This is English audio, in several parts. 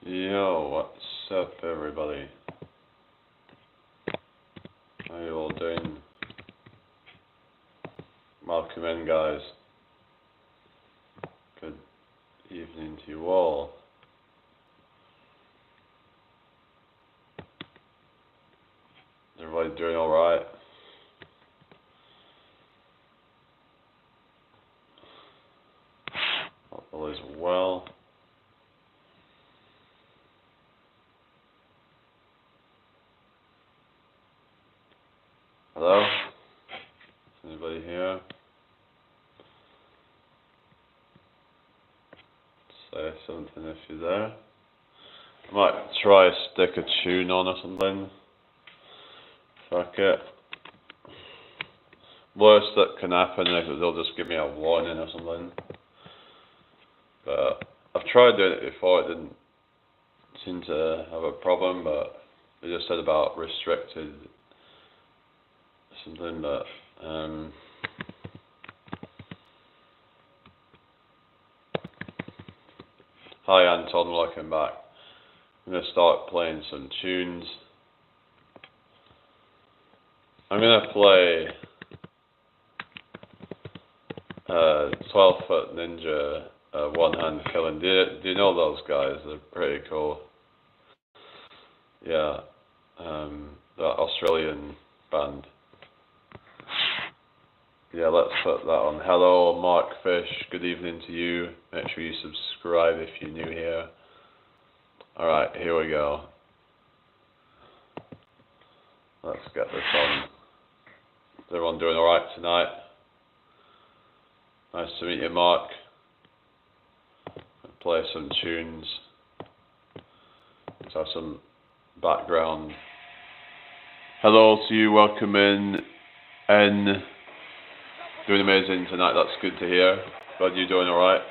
Yo, what's up, everybody? How you all doing? Welcome in, guys. Good evening to you all. Is everybody doing alright? Hope all is well. Hello? Is anybody here? Say something if you're there. I might try stick a tune on or something. Fuck it. Worst that can happen is that they'll just give me a warning or something. But I've tried doing it before, it didn't seem to have a problem, but they just said about restricted something, but hi Anton, welcome back. I'm going to start playing some tunes. I'm going to play 12-foot ninja one hand killing. Do you know those guys? They're pretty cool. Yeah, the Australian band. Yeah, let's put that on. Hello, Mark Fish. Good evening to you. Make sure you subscribe if you're new here. Alright, here we go. Let's get this on. Is everyone doing alright tonight? Nice to meet you, Mark. Play some tunes. Let's have some background. Hello to you, welcome in. N. Doing amazing tonight, that's good to hear. Glad you're doing alright.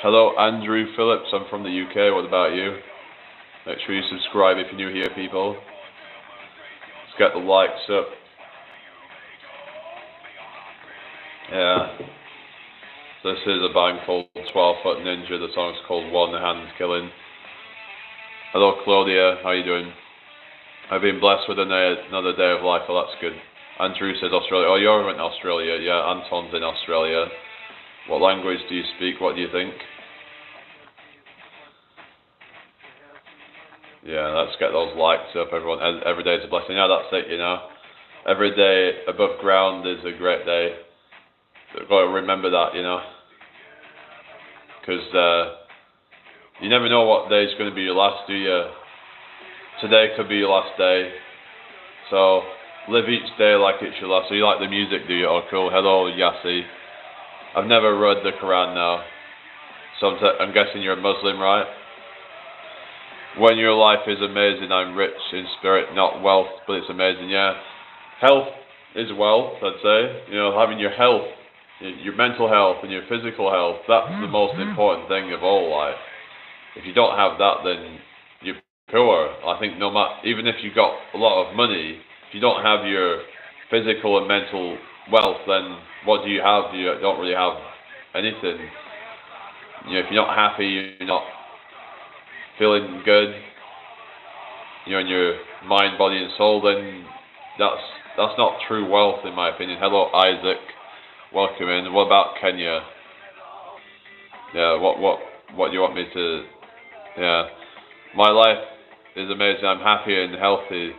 Hello, Andrew Phillips, I'm from the UK, what about you? Make sure you subscribe if you're new here, people. Let's get the likes up. Yeah. This is a band called 12-Foot Ninja, the song's called One Hand Killing. Hello, Claudia, how you doing? I've been blessed with another day of life, well that's good. Andrew says Australia. Oh, you're in Australia. Yeah, Anton's in Australia. What language do you speak? What do you think? Yeah, let's get those likes up, everyone. Every day is a blessing. Yeah, that's it, you know. Every day above ground is a great day. You've got to remember that, you know. Because you never know what day is going to be your last, do you? Today could be your last day. So live each day like it's your last. So you like the music, do you? Oh, cool. Hello, Yassi. I've never read the Quran now. So I'm guessing you're a Muslim, right? When your life is amazing, I'm rich in spirit, not wealth, but it's amazing, yeah. Health is wealth, I'd say. You know, having your health, your mental health and your physical health, that's the most important thing of all life. If you don't have that, then you're poor. I think even if you've got a lot of money, if you don't have your physical and mental wealth, then what do you have? You don't really have anything. You know, if you're not happy, you're not feeling good, you know, in your mind, body and soul, then that's not true wealth in my opinion. Hello, Isaac. Welcome in. What about Kenya? Yeah, what do you want me to... Yeah. My life is amazing. I'm happy and healthy.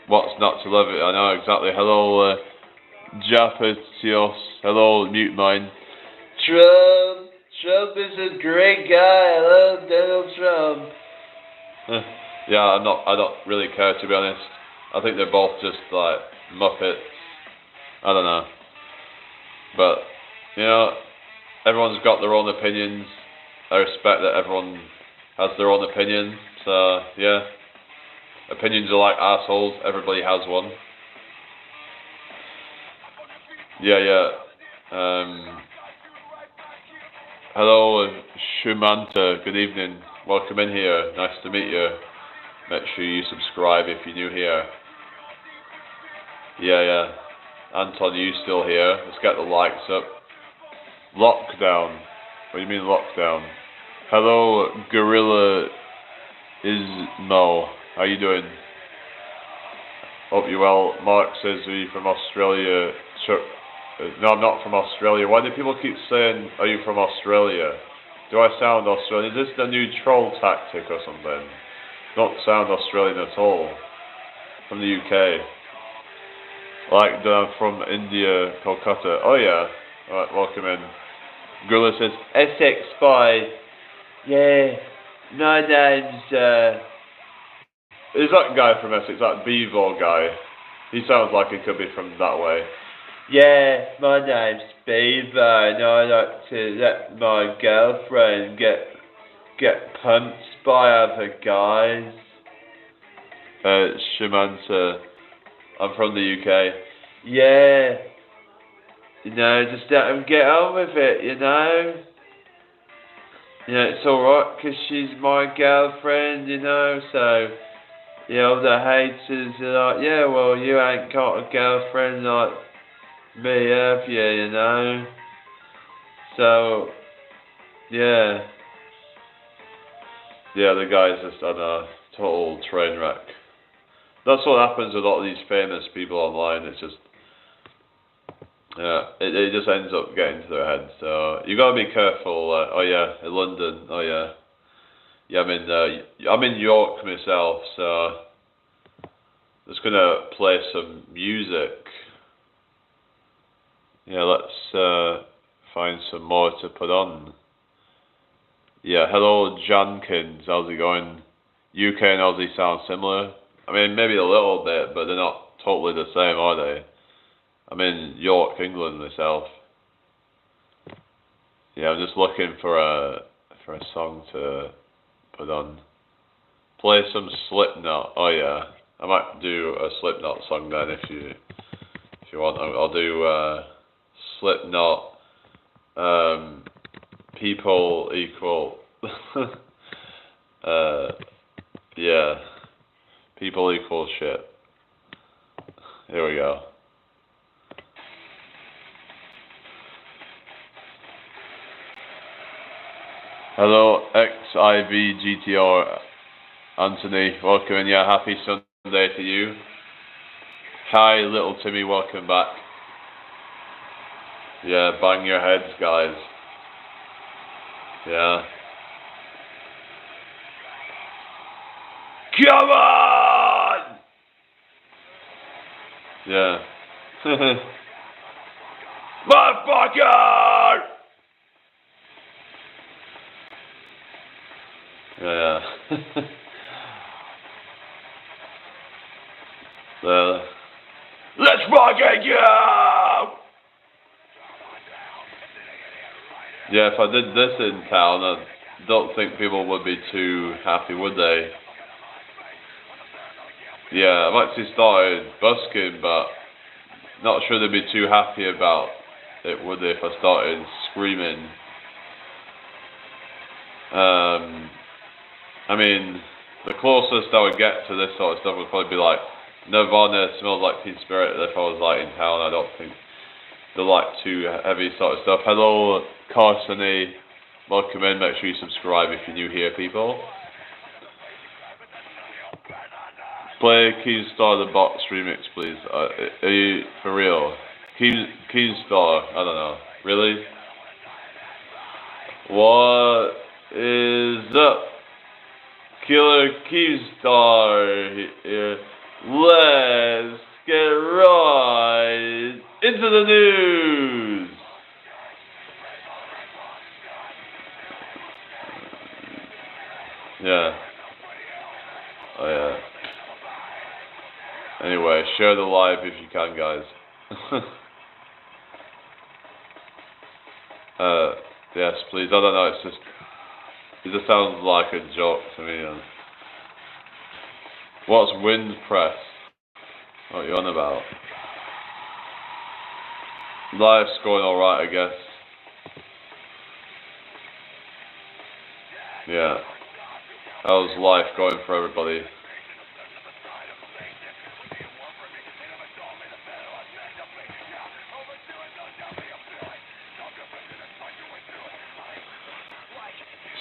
What's not to love it? I know exactly. Hello, Japatios. Hello, mute mine. Trump is a great guy. I love Donald Trump. Yeah, I don't really care, to be honest. I think they're both just like Muppets. I don't know. But, you know, everyone's got their own opinions. I respect that everyone has their own opinion. So, yeah. Opinions are like assholes. Everybody has one. Yeah. Hello, Shumanta. Good evening. Welcome in here. Nice to meet you. Make sure you subscribe if you're new here. Yeah. Anton, are you still here? Let's get the likes up. Lockdown. What do you mean lockdown? Hello, Gorilla Ismo. How you doing? Hope you're well. Mark says, are you from Australia? No, I'm not from Australia. Why do people keep saying, are you from Australia? Do I sound Australian? Is this the new troll tactic or something? Don't sound Australian at all. From the UK. Like, I'm from India, Kolkata. Oh yeah. Alright, welcome in. Gorilla says, Essex Spy. Yeah, my name's, is that guy from Essex, that Beaver guy? He sounds like he could be from that way. Yeah, my name's Beaver, and I like to let my girlfriend get pumped by other guys. Shamanta, I'm from the UK. Yeah, you know, just let him get on with it, you know? Yeah, it's alright, because she's my girlfriend, you know, so... Yeah, all the haters are like, yeah, well, you ain't got a girlfriend like me, have you, you know? So, yeah. Yeah, the guy's just on a total train wreck. That's what happens with a lot of these famous people online. It's just, yeah, it just ends up getting to their head. So, you gotta be careful. Oh yeah, in London, oh yeah. Yeah, I'm in York myself, so... Just gonna play some music. Yeah, let's find some more to put on. Yeah, hello Jankins, how's it going? UK and Aussie sound similar. I mean, maybe a little bit, but they're not totally the same, are they? I'm in York, England myself. Yeah, I'm just looking for a song to put on. Play some Slipknot. Oh yeah, I might do a Slipknot song then if you want. I'll do Slipknot. People equal. Yeah, people equal shit. Here we go. Hello, XIVGTR Anthony, welcome in. Yeah, happy Sunday to you. Hi, little Timmy, welcome back. Yeah, bang your heads, guys. Yeah. Come on! Yeah. Motherfucker! Yeah. Let's fucking go! Yeah, if I did this in town, I don't think people would be too happy, would they? Yeah, I've actually started busking, but not sure they'd be too happy about it, would they, if I started screaming? I mean, the closest I would get to this sort of stuff would probably be like Nirvana Smells Like Teen Spirit if I was like in town. I don't think they like too heavy sort of stuff. Hello, Carson A. Welcome in. Make sure you subscribe if you're new here, people. Play Keystar the Box remix, please. Are you for real? Keystar, I don't know. Really? What is up? Killer Keystar here. Let's get right into the news. Yeah. Oh yeah. Anyway, share the live if you can, guys. Yes, please. I don't know. It just sounds like a joke to me. What's wind press? What are you on about? Life's going alright, I guess. Yeah. How's life going for everybody?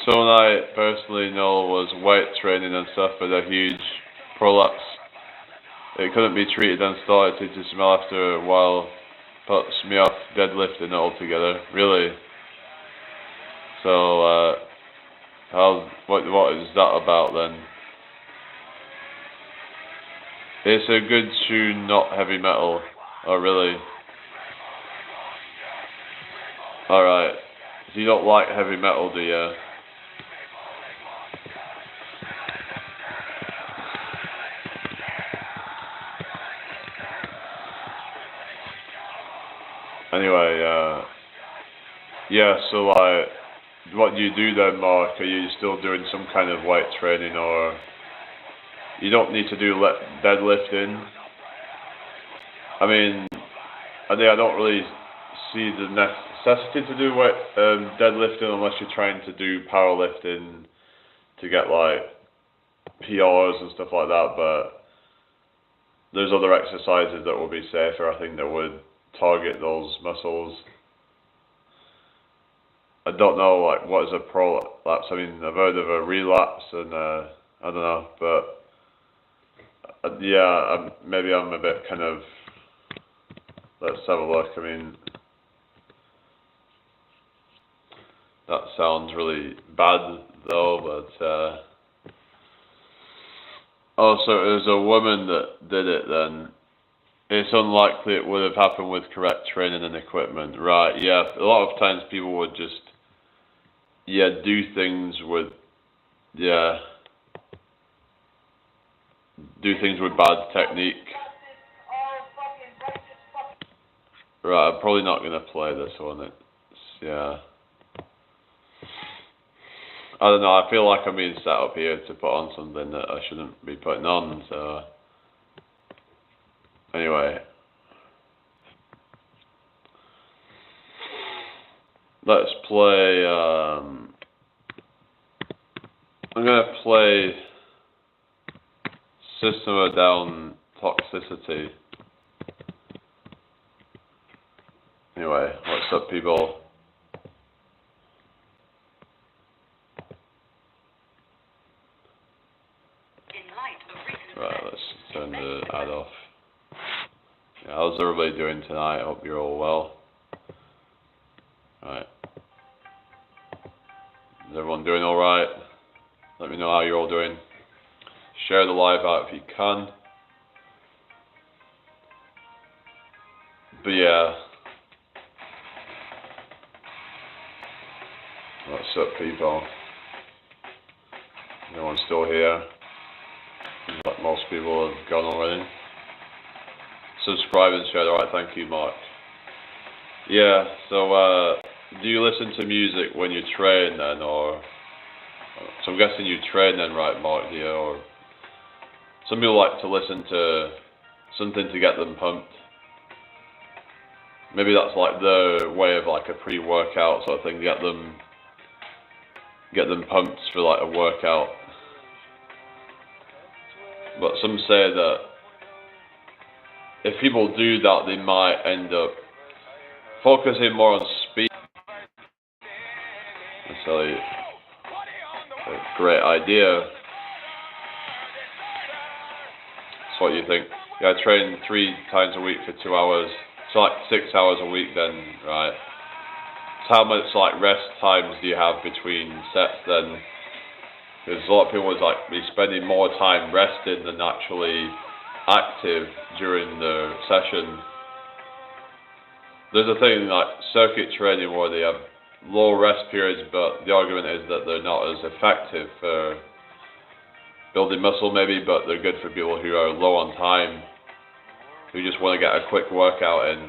Someone I personally know was weight training and stuff with a huge prolapse. It couldn't be treated and started to smell after a while. Puts me off deadlifting it altogether. Really? So, what is that about then? It's a good tune, not heavy metal. Oh, really? Alright. So you don't like heavy metal, do you? Anyway, yeah, so like, what do you do then, Mark? Are you still doing some kind of weight training, or you don't need to do deadlifting? I mean, I don't really see the necessity to do deadlifting unless you're trying to do powerlifting to get like PRs and stuff like that, but there's other exercises that will be safer, I think, that would target those muscles. I don't know, like, what is a prolapse? I mean, I've heard of a relapse, and I don't know, but yeah, maybe I'm a bit kind of. Let's have a look. I mean, that sounds really bad though, but also it was a woman that did it then. It's unlikely it would have happened with correct training and equipment. Right, yeah. A lot of times people would just, do things with bad technique. Right, I'm probably not going to play this one. I don't know, I feel like I'm being set up here to put on something that I shouldn't be putting on, so. Anyway. Let's play, I'm going to play System of a Down Toxicity. Anyway, what's up, people? Right, let's turn the ad off. Yeah, how's everybody doing tonight? I hope you're all well. Right. Is everyone doing alright? Let me know how you're all doing. Share the live out if you can. But yeah. What's up, people? Everyone's still here. Like most people have gone already. Subscribe and share. Alright, thank you, Mark. Yeah, so do you listen to music when you train then, or? So I'm guessing you train then, right, Mark, here, or? Some people like to listen to something to get them pumped. Maybe that's like the way of like a pre-workout sort of thing, get them pumped for like a workout. But some say that if people do that, they might end up focusing more on speed. That's a great idea. That's what you think. Yeah, I train 3 times a week for 2 hours. So like 6 hours a week then, right? So how much like rest times do you have between sets then? Because a lot of people would like be spending more time resting than actually active during the session. There's a thing like circuit training where they have low rest periods, but the argument is that they're not as effective for building muscle maybe, but they're good for people who are low on time, who just want to get a quick workout in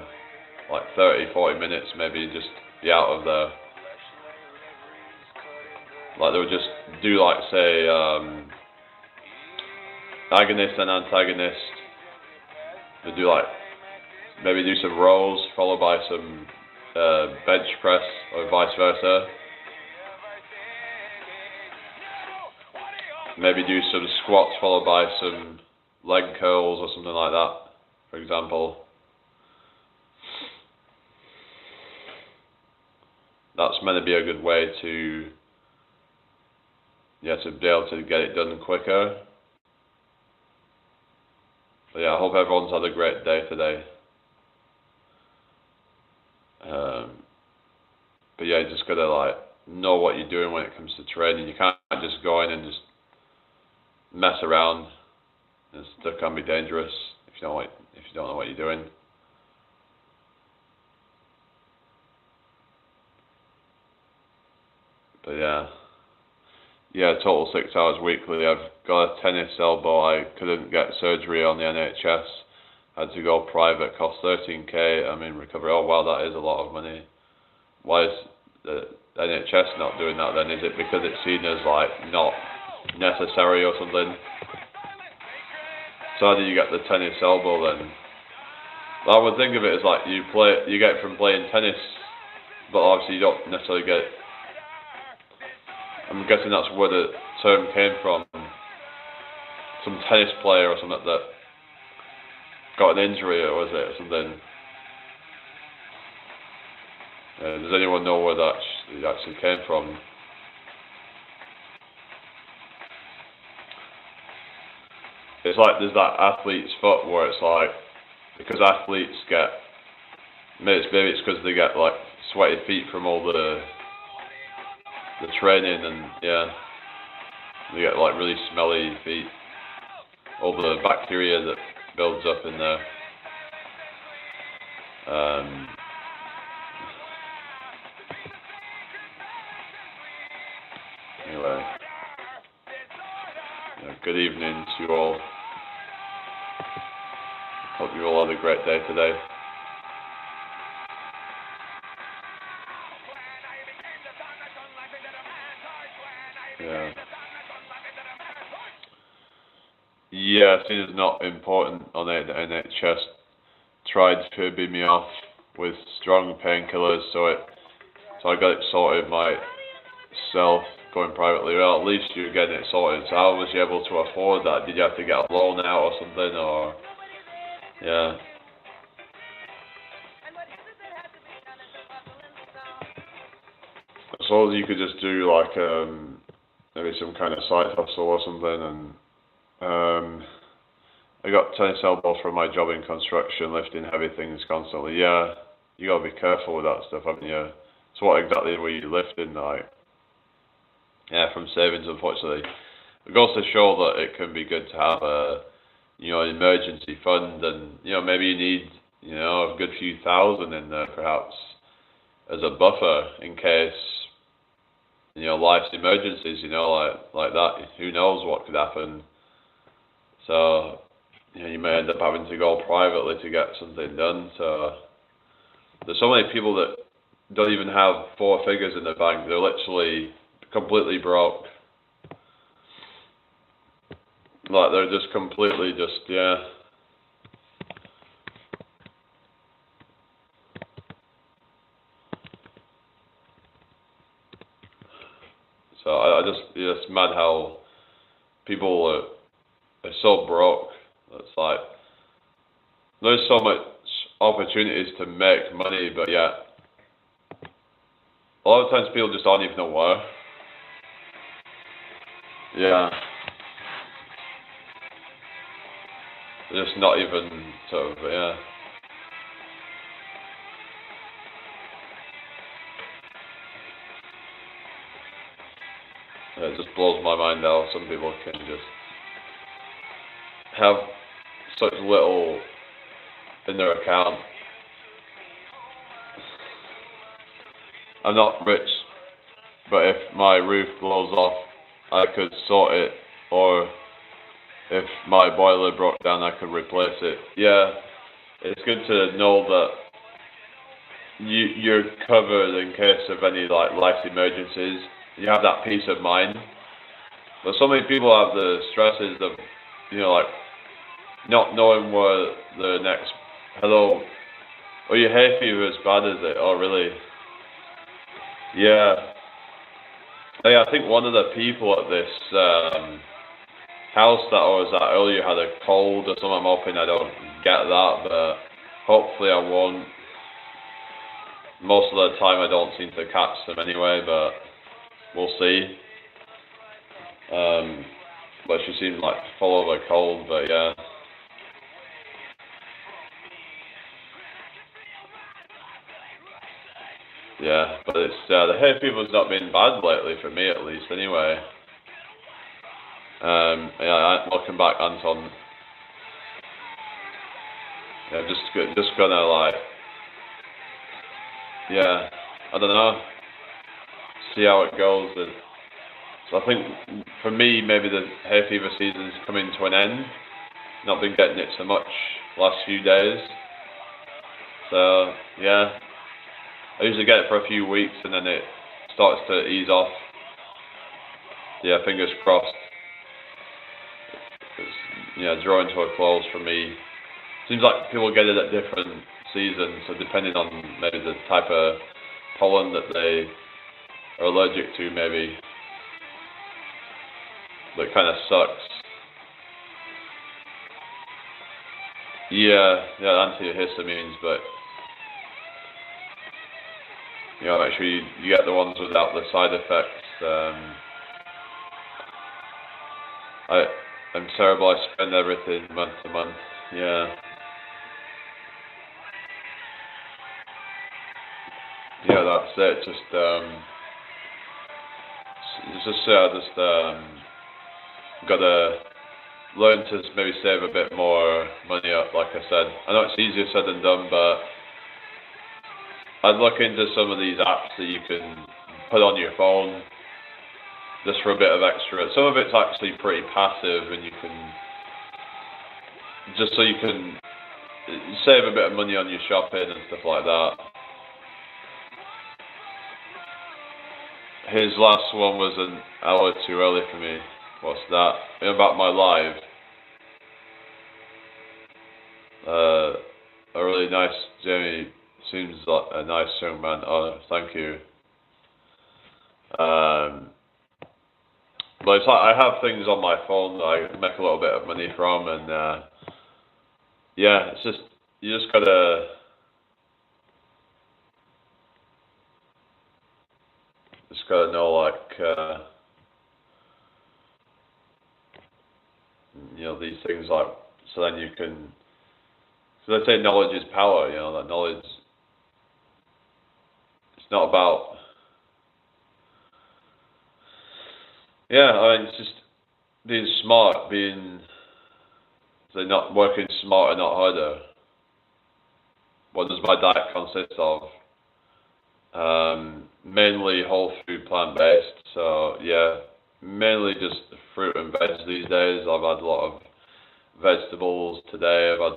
like 30-40 minutes, maybe just be out of there. Like they would just do like say agonist and antagonist. They do like maybe do some rows followed by some bench press or vice versa. Maybe do some squats followed by some leg curls or something like that, for example. That's meant to be a good way to yeah, to be able to get it done quicker. But yeah, I hope everyone's had a great day today. But yeah, you just gotta like know what you're doing when it comes to training. You can't just go in and just mess around. That can be dangerous if you don't know what you're doing. But yeah, total 6 hours weekly. I've got a tennis elbow. I couldn't get surgery on the NHS. Had to go private. Cost 13k. I mean, recovery. Oh wow, that is a lot of money. Why is the NHS not doing that then? Is it because it's seen as like not necessary or something? So how do you get the tennis elbow then? Well, I would think of it as like you get it from playing tennis, but obviously you don't necessarily get it. I'm guessing that's where the term came from. Some tennis player or something that got an injury, or was it, or something? Does anyone know where that actually came from? It's like there's that athlete's foot where it's like, because athletes get, maybe it's because they get like sweaty feet from all the training, and yeah, they get like really smelly feet, all the bacteria that builds up in there. Anyway, yeah, good evening to you all. Hope you all had a great day today. Yeah, seen as not important on the NHS. Tried fibbing me off with strong painkillers, so I got it sorted myself, going privately. Well, at least you're getting it sorted. So how was you able to afford that? Did you have to get a loan out or something, or yeah? I suppose you could just do like maybe some kind of side hustle or something, and I got tennis elbow from my job in construction, lifting heavy things constantly. Yeah, you gotta be careful with that stuff, haven't you? So what exactly were you lifting, like? Yeah, from savings, unfortunately. It goes to show that it can be good to have a, an emergency fund, and maybe you need, a good few thousand in there, perhaps, as a buffer in case, life's emergencies, like that. Who knows what could happen? So, you may end up having to go privately to get something done. So, there's so many people that don't even have 4 figures in the bank. They're literally completely broke. Like, they're just completely yeah. So it's mad how people are so broke. It's like, there's so much opportunities to make money, but yeah, a lot of times people just don't even know where. Yeah. They're just not even sort of, yeah. It just blows my mind how some people can just have such little in their account. I'm not rich, but if my roof blows off, I could sort it, or if my boiler broke down, I could replace it. Yeah, it's good to know that you're covered in case of any like life emergencies. You have that peace of mind. But so many people have the stresses of, like not knowing where the next hello, or your hay fever as bad as it. Oh really? Yeah. Yeah, I think one of the people at this house that I was at earlier had a cold or something. I'm hoping I don't get that, but hopefully I won't. Most of the time I don't seem to catch them anyway, but we'll see. But she seemed like full of a cold, but yeah. Yeah, but it's, the hay fever's not been bad lately, for me at least, anyway. Yeah, looking back, Anton, yeah, just gonna like, yeah, I don't know, see how it goes. So I think for me, maybe the hay fever season's coming to an end. Not been getting it so much last few days. So yeah, I usually get it for a few weeks and then it starts to ease off. Yeah, fingers crossed. It's, drawing to a close for me. Seems like people get it at different seasons, so depending on maybe the type of pollen that they are allergic to, maybe that kind of sucks. Yeah, antihistamines, but make sure you get the ones without the side effects. I'm terrible. I spend everything month to month. Yeah. Yeah, that's it. Gotta learn to maybe save a bit more money up. Like I said, I know it's easier said than done, but I'd look into some of these apps that you can put on your phone just for a bit of extra. Some of it's actually pretty passive, and you can just so you can save a bit of money on your shopping and stuff like that. His last one was an hour too early for me. What's that? About my live. A really nice, Jamie, seems like a nice young man. Oh, thank you. But it's like I have things on my phone that I make a little bit of money from, and yeah, it's just, you just gotta know, like, these things, like, so then you can, so they say knowledge is power, that knowledge, it's not about, it's just being smart, not working smarter, not harder. What does my diet consist of? Mainly whole food, plant-based, so yeah, mainly just fruit and veg these days. I've had a lot of vegetables today. I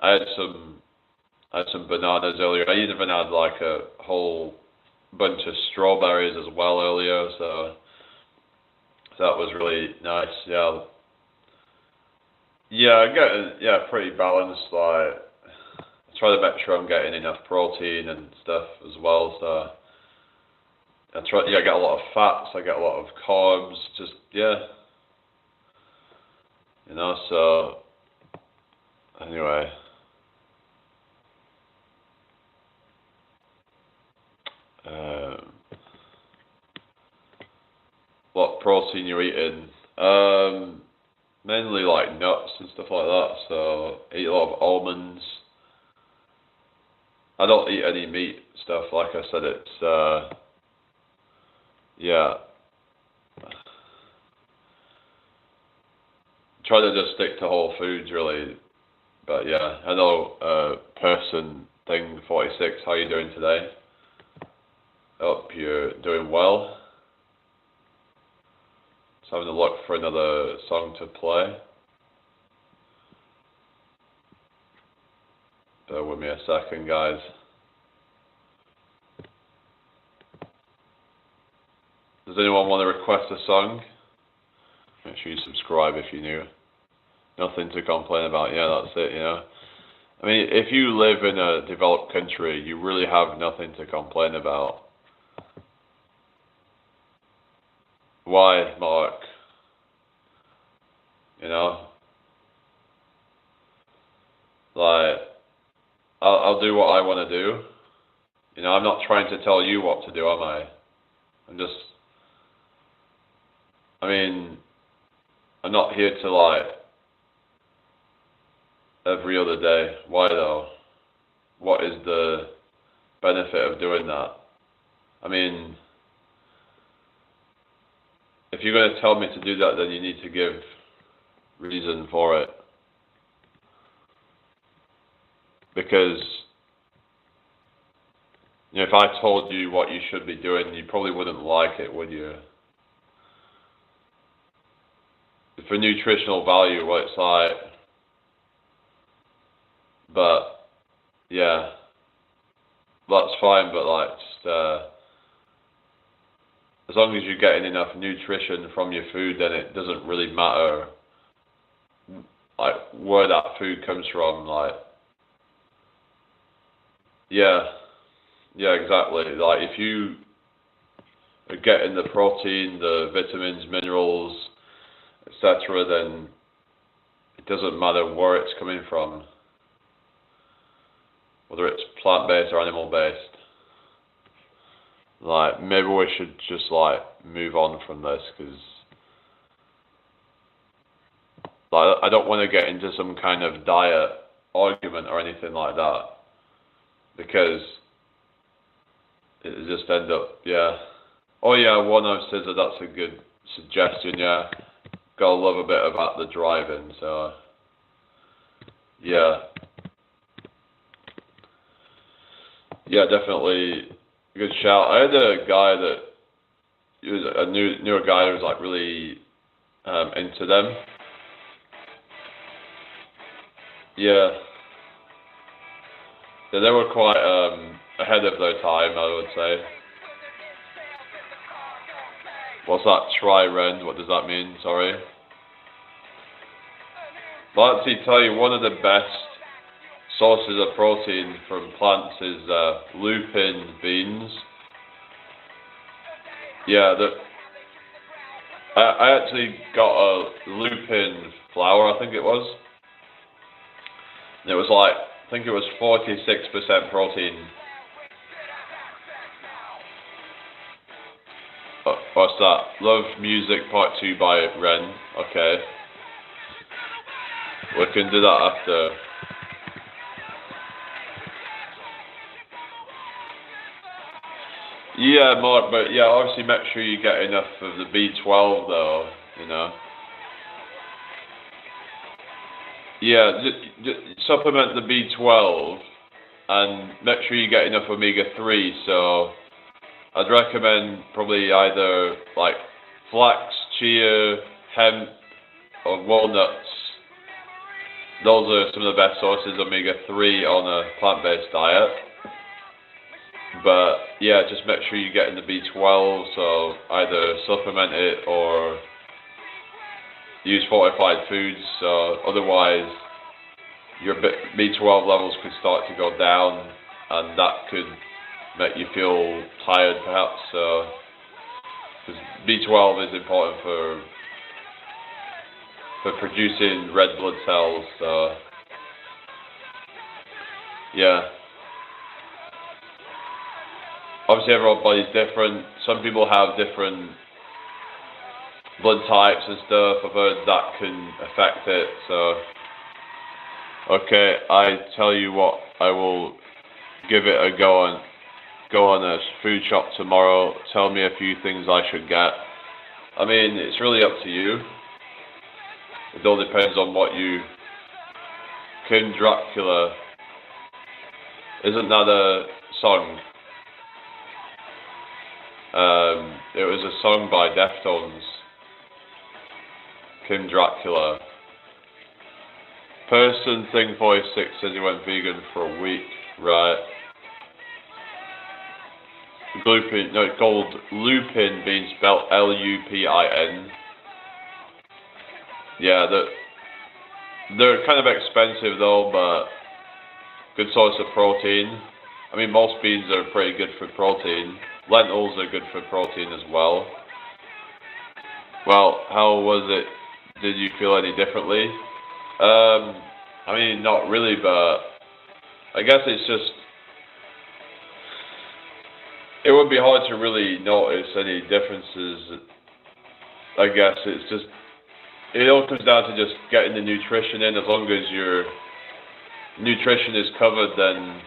had some bananas earlier. I even had like a whole bunch of strawberries as well earlier, so that was really nice. I get pretty balanced. Like, I try to make sure I'm getting enough protein and stuff as well. So I get a lot of fats. I get a lot of carbs. So anyway. What protein you're eating? Mainly like nuts and stuff like that. So eat a lot of almonds. I don't eat any meat stuff. Like I said, it's try to just stick to whole foods really. But yeah, hello, person thing 46. How you doing today? Hope you're doing well. Just having a look for another song to play. Bear with me a second, guys. Does anyone want to request a song? Make sure you subscribe if you're new. Nothing to complain about. Yeah, that's it, I mean, if you live in a developed country, you really have nothing to complain about. Why, Mark? Like, I'll do what I want to do. I'm not trying to tell you what to do, am I? I'm not here to like every other day. Why though? What is the benefit of doing that? I mean, if you're going to tell me to do that, then you need to give reason for it. Because, you know, if I told you what you should be doing, you probably wouldn't like it, would you? For nutritional value, well, it's like, but yeah, that's fine, but like, just as long as you're getting enough nutrition from your food, then it doesn't really matter like where that food comes from. Like, yeah, exactly. Like, if you are getting the protein, the vitamins, minerals, etc., then it doesn't matter where it's coming from, whether it's plant-based or animal-based. Like, maybe we should just like move on from this, because like, I don't want to get into some kind of diet argument or anything like that, because it just end up, yeah. Oh yeah, one of says that that's a good suggestion, yeah. Gotta love a bit about the driving, so yeah. Yeah, definitely a good shout. I had a guy that, he was a newer guy who was like really into them. Yeah. Yeah, they were quite ahead of their time, I would say. What's that, tri-rend? What does that mean? Sorry. I'll actually tell you, one of the best sources of protein from plants is lupin beans. Yeah, I actually got a lupin flour, I think it was. And it was like, I think it was 46% protein. What's that? Love Music Part 2 by Ren. Okay. We can do that after. Yeah, Mark, but yeah, obviously make sure you get enough of the B12 though, you know. Yeah, supplement the B12 and make sure you get enough omega-3, so I'd recommend probably either like flax, chia, hemp, or walnuts. Those are some of the best sources of omega-3 on a plant-based diet. But yeah, just make sure you get in the B12, so either supplement it or use fortified foods, so otherwise your B12 levels could start to go down and that could make you feel tired perhaps, so because B12 is important for producing red blood cells, so yeah. Obviously everybody's different. Some people have different blood types and stuff. I've heard that can affect it, so okay, I tell you what, I will give it a go on a food shop tomorrow. Tell me a few things I should get. I mean, it's really up to you. It all depends on what you... King Dracula, isn't that a song? It was a song by Deftones. King Dracula. Person Thing 46 says he went vegan for a week, right? Lupin, no, it's called lupin being spelled L-U-P-I-N. Yeah, they're kind of expensive though, but good source of protein. I mean, most beans are pretty good for protein. Lentils are good for protein as well. Well, how was it? Did you feel any differently? I mean, not really, but I guess it's just, it would be hard to really notice any differences. I guess it's just, it all comes down to just getting the nutrition in. As long as your nutrition is covered, then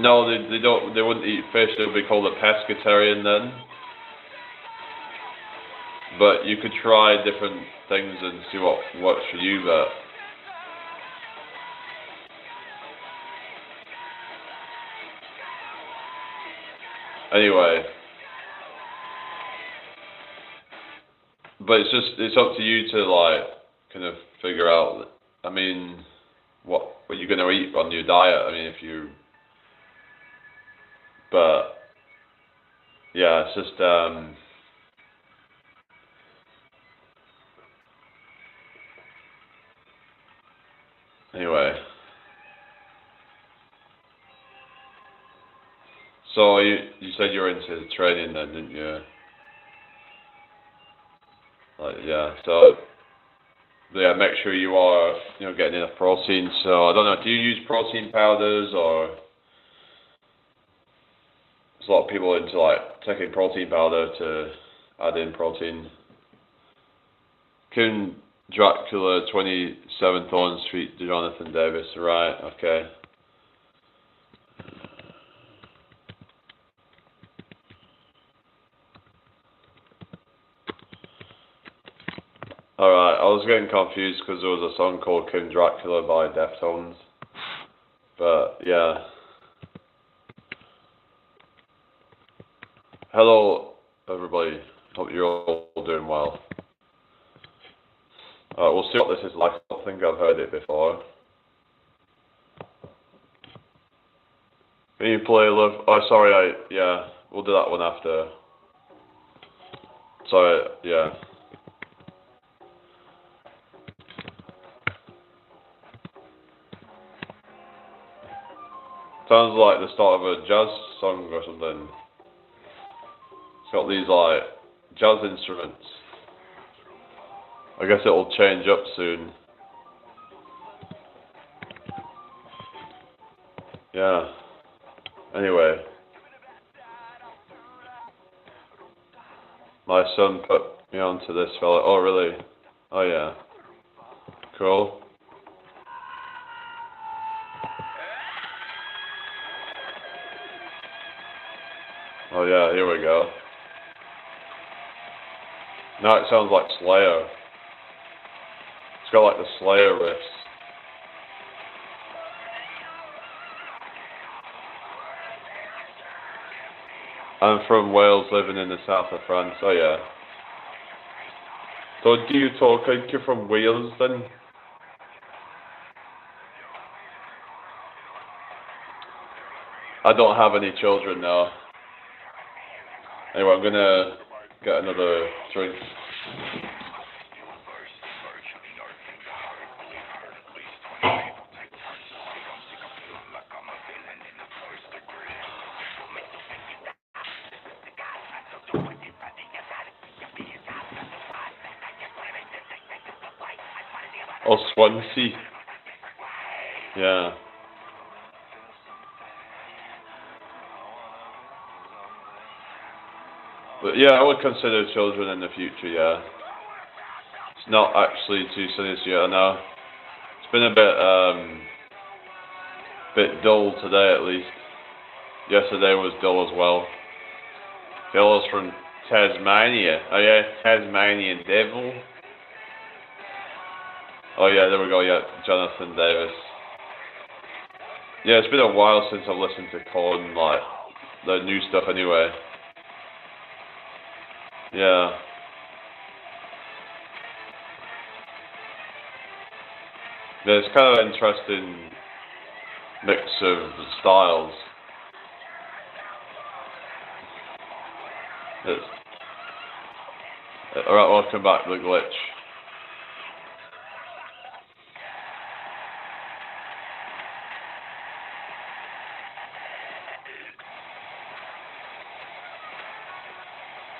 no, they wouldn't eat fish. They would be called a pescatarian then. But you could try different things and see what works for you. But anyway, but it's up to you to like kind of figure out. I mean, what you're gonna eat on your diet. I mean, but yeah, it's just anyway. So you said you were into training then, didn't you? Like, yeah. So yeah, make sure you are getting enough protein. So I don't know. Do you use protein powders, or there's a lot of people into like taking protein powder to add in protein? Count Dracula 27 Thorn Street, Jonathan Davis. Right. Okay. Alright, I was getting confused because there was a song called King Dracula by Deftones. But, yeah. Hello, everybody. Hope you're all doing well. Alright, we'll see what this is like. I don't think I've heard it before. Can you play Love? Oh, sorry, yeah. We'll do that one after. Sorry, yeah. Sounds like the start of a jazz song or something. It's got these like jazz instruments. I guess it'll change up soon. Yeah. Anyway. My son put me onto this fella. Oh really? Oh yeah. Cool. Oh yeah, here we go. Now it sounds like Slayer. It's got like the Slayer riffs. I'm from Wales, living in the south of France. Oh yeah. So do you talk like you're from Wales then? I don't have any children now. Anyway, I'm gonna get another drink. Oh, Swansea. Yeah. But yeah, I would consider children in the future, yeah. It's not actually too serious yet, I know. It's been a bit dull today at least. Yesterday was dull as well. Fellows from Tasmania. Oh yeah, Tasmanian Devil. Oh yeah, there we go, yeah, Jonathan Davis. Yeah, it's been a while since I've listened to Colin, like, the new stuff anyway. Yeah. There's kind of an interesting mix of styles. Alright, welcome back to The Glitch.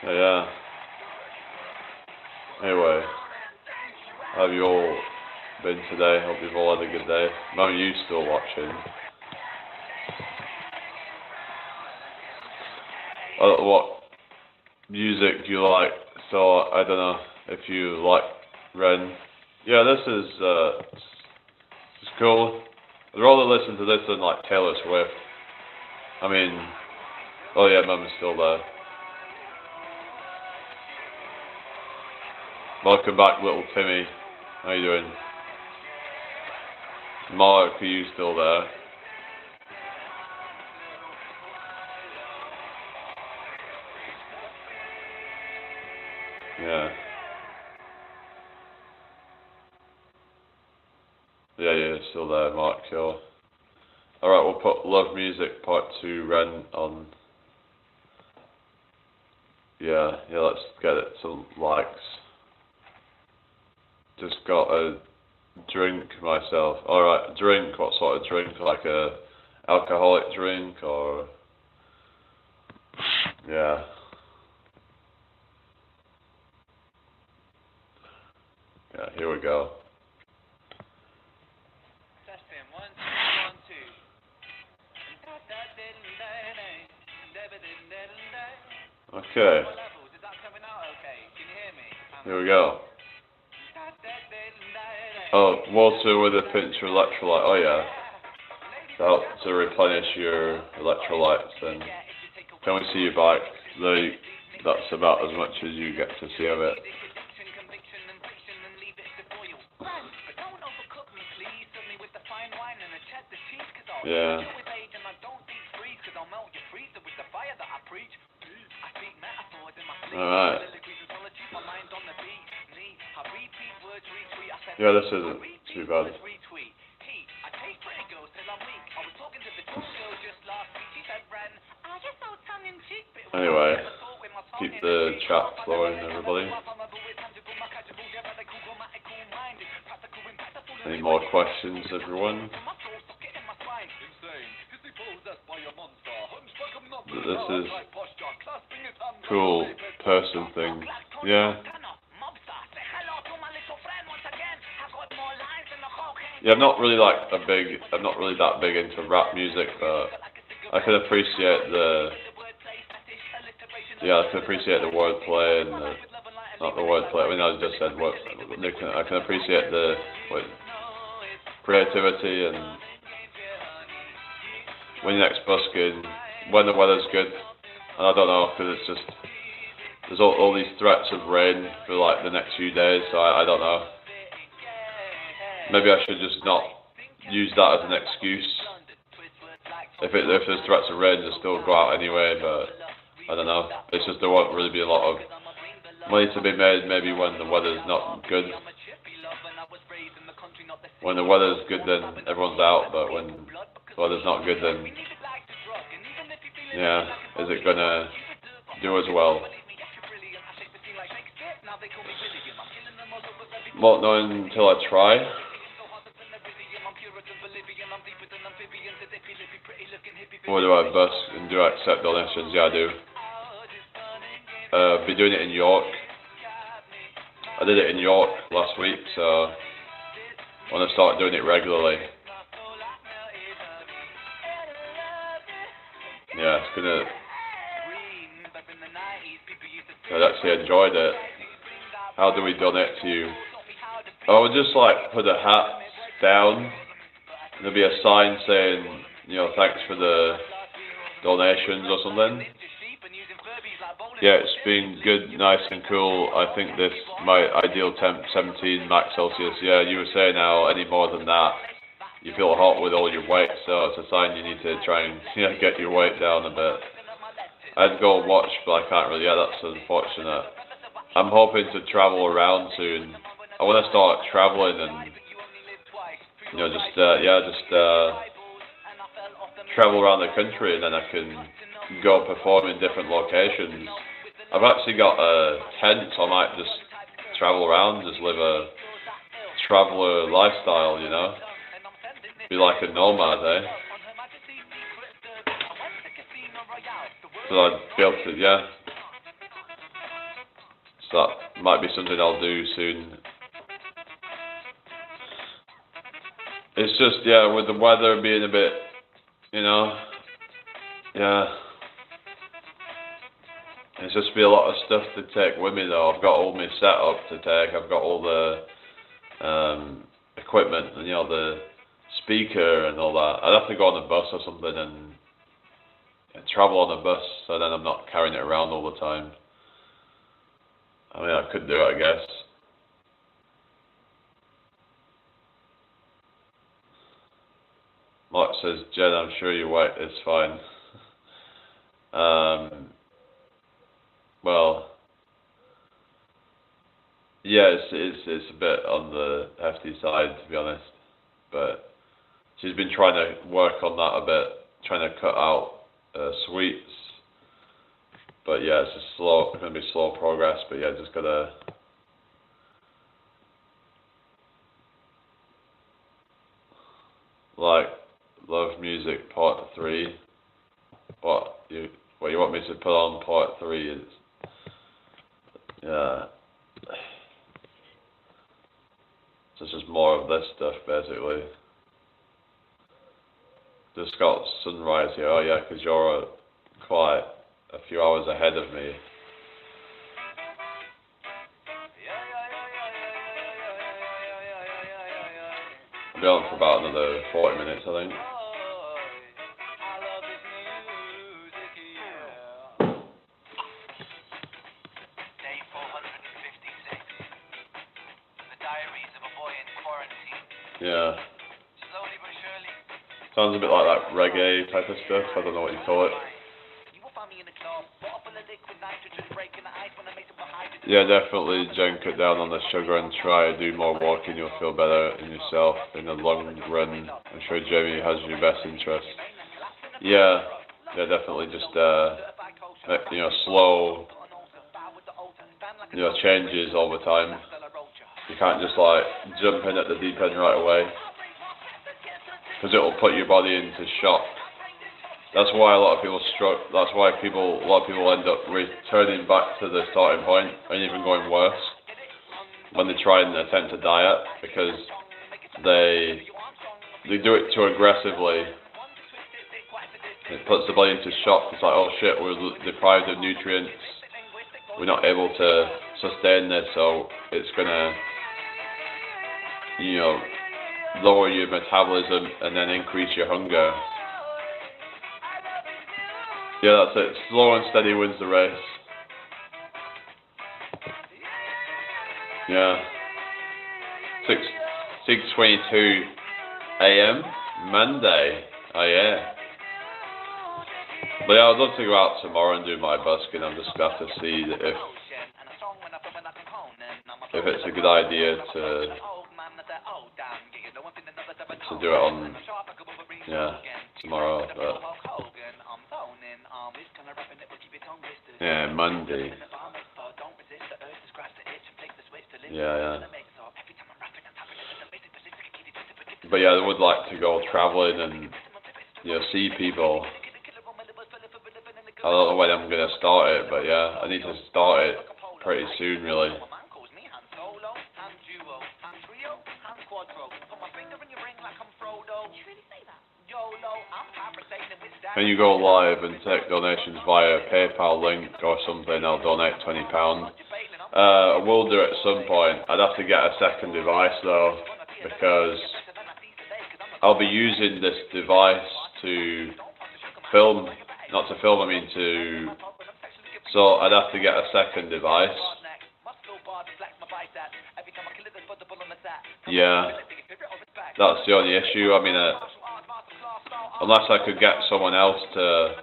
Yeah. Anyway, how have you all been today? Hope you've all had a good day. How are you still watching? what music you like. So I don't know if you like Ren. Yeah, this is cool. I'd rather listen to this than like Taylor Swift. I mean, oh yeah, Mum's still there. Welcome back, little Timmy. How you doing? Mark, are you still there? Yeah. Yeah, yeah, still there, Mark. Sure. Alright, we'll put Love Music Part 2 Ren on. Yeah, let's get it some likes. Just got a drink myself. Alright, drink, what sort of drink? Like a alcoholic drink or... Yeah. Yeah, here we go. Okay. Here we go. Oh, water with a pinch of electrolyte. Oh yeah. So to replenish your electrolytes, then can we see your bike? That's about as much as you get to see of it. Yeah. Alright. Yeah, this isn't too bad. Anyway, keep the chat flowing, everybody. Any more questions, everyone? This is cool person thing. Yeah. Yeah, I'm not really that big into rap music, but I can appreciate the wordplay and not the wordplay. I mean, I just said what I can appreciate the creativity and when you're next busking, when the weather's good. And I don't know, because it's just there's all these threats of rain for like the next few days, so I don't know. Maybe I should just not use that as an excuse. If there's threats of rain, just still go out anyway, but I don't know. It's just there won't really be a lot of money to be made maybe when the weather's not good. When the weather's good, then everyone's out, but when the weather's not good, then yeah, is it gonna do as well? Won't know until I try. Or do I bust and do I accept donations? Yeah, I do. Be doing it in York. I did it in York last week, so I want to start doing it regularly. Yeah, it's gonna. I'd actually enjoyed it. How do we donate to you? I would just like put a hat down. There'll be a sign saying, thanks for the donations or something. Yeah, it's been good, nice and cool. I think this my ideal temp 17 max Celsius. Yeah, you were saying now any more than that, you feel hot with all your weight, so it's a sign you need to try and get your weight down a bit. I'd go and watch, but I can't really. Yeah, that's unfortunate. I'm hoping to travel around soon. I want to start traveling and just travel around the country, and then I can go perform in different locations. I've actually got a tent, so I might just travel around, just live a traveler lifestyle, Be like a nomad, eh? So I'd be able to, yeah. So that might be something I'll do soon. It's just, with the weather being a bit, yeah. It's just be a lot of stuff to take with me though. I've got all my setup to take. I've got all the equipment and the speaker and all that. I'd have to go on a bus or something and travel on a bus, so then I'm not carrying it around all the time. I mean, I could do it, I guess. Mark says, Jen, I'm sure your weight is fine. Well, yeah, it's a bit on the hefty side, to be honest. But she's been trying to work on that a bit, trying to cut out sweets. But yeah, it's going to be slow progress. But yeah, just gotta. Love music part 3. What you want me to put on part 3 is, yeah, so it's just more of this stuff basically. Just got sunrise here. Oh yeah, because you're quite a few hours ahead of me. I'll be on for about another 40 minutes, I think. Yeah. Sounds a bit like that reggae type of stuff. I don't know what you call it. Yeah, definitely, Jen, cut down on the sugar and try to do more walking. You'll feel better in yourself in the long run. I'm sure Jamie has your best interest. Yeah, definitely. Just slow, changes all the time. You can't just jump in at the deep end right away, because it will put your body into shock. That's why a lot of people That's why a lot of people end up returning back to the starting point and even going worse when they try and attempt a diet, because they do it too aggressively. It puts the body into shock. It's like, oh shit, we're deprived of nutrients. We're not able to sustain this, so it's gonna, lower your metabolism and then increase your hunger. Yeah, that's it. Slow and steady wins the race. Yeah. 6:22 a.m. Monday. Oh yeah. But yeah, I'd love to go out tomorrow and do my busking. I'm just going to have to see if it's a good idea to do it on tomorrow. But yeah, Monday. Yeah. But yeah, I would like to go traveling and see people. I don't know when I'm going to start it, but yeah, I need to start it pretty soon, really. When you go live and take donations via PayPal link or something, I'll donate £20. I will do it at some point. I'd have to get a second device though, because I'll be using this device to film. Not to film, I mean to... So I'd have to get a second device. Yeah, that's the only issue. I mean, unless I could get someone else to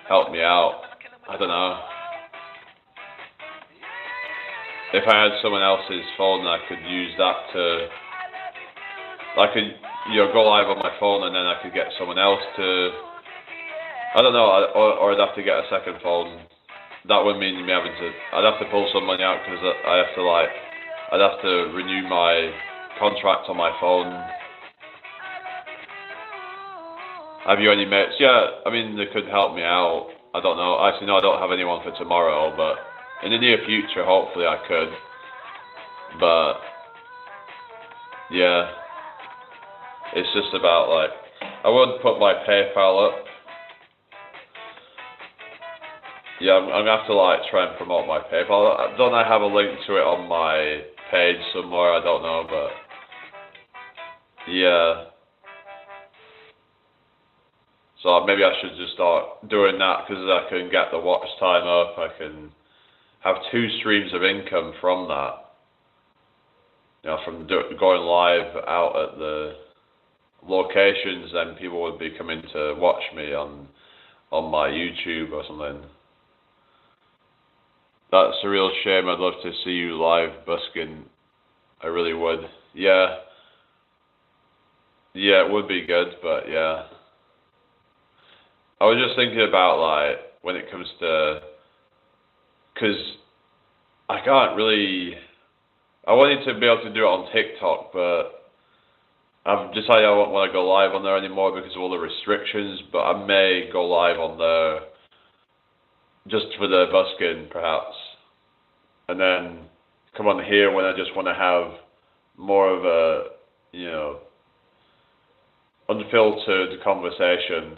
help me out, I don't know. If I had someone else's phone, I could use that to... I could, go live on my phone, and then I could get someone else to... I don't know, or I'd have to get a second phone. That would mean me having to... I'd have to pull some money out, because I'd have to renew my contract on my phone. Have you any mates? Yeah, I mean, they could help me out. I don't know. Actually, no, I don't have anyone for tomorrow, but in the near future, hopefully I could. But, yeah. It's just about, I would put my PayPal up. Yeah, I'm gonna have to like try and promote my PayPal. Don't I have a link to it on my page somewhere? I don't know, but yeah. So maybe I should just start doing that because I can get the watch time up. I can have two streams of income from that. You know, from going live out at the locations, then people would be coming to watch me on my YouTube or something. That's a real shame. I'd love to see you live busking. I really would. Yeah. Yeah, it would be good, but yeah. I was just thinking about like when it comes to, because I can't really. I wanted to be able to do it on TikTok, but I've decided I don't want to go live on there anymore because of all the restrictions. But I may go live on there just for the busking, perhaps, and then come on here when I just want to have more of a, you know, unfiltered conversation.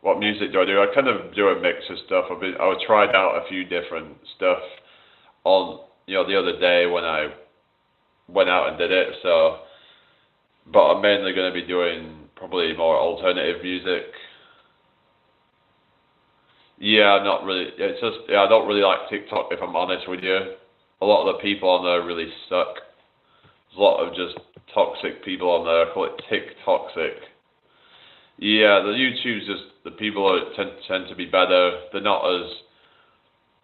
What music do I do? I kind of do a mix of stuff. I tried out a few different stuff on, you know, the other day when I went out and did it. So, but I'm mainly going to be doing probably more alternative music. Yeah, I'm not really. It's just, yeah, I don't really like TikTok, if I'm honest with you. A lot of the people on there really suck. There's a lot of just toxic people on there. I call it TikToxic. Yeah, the YouTube's just the people that tend to be better. They're not as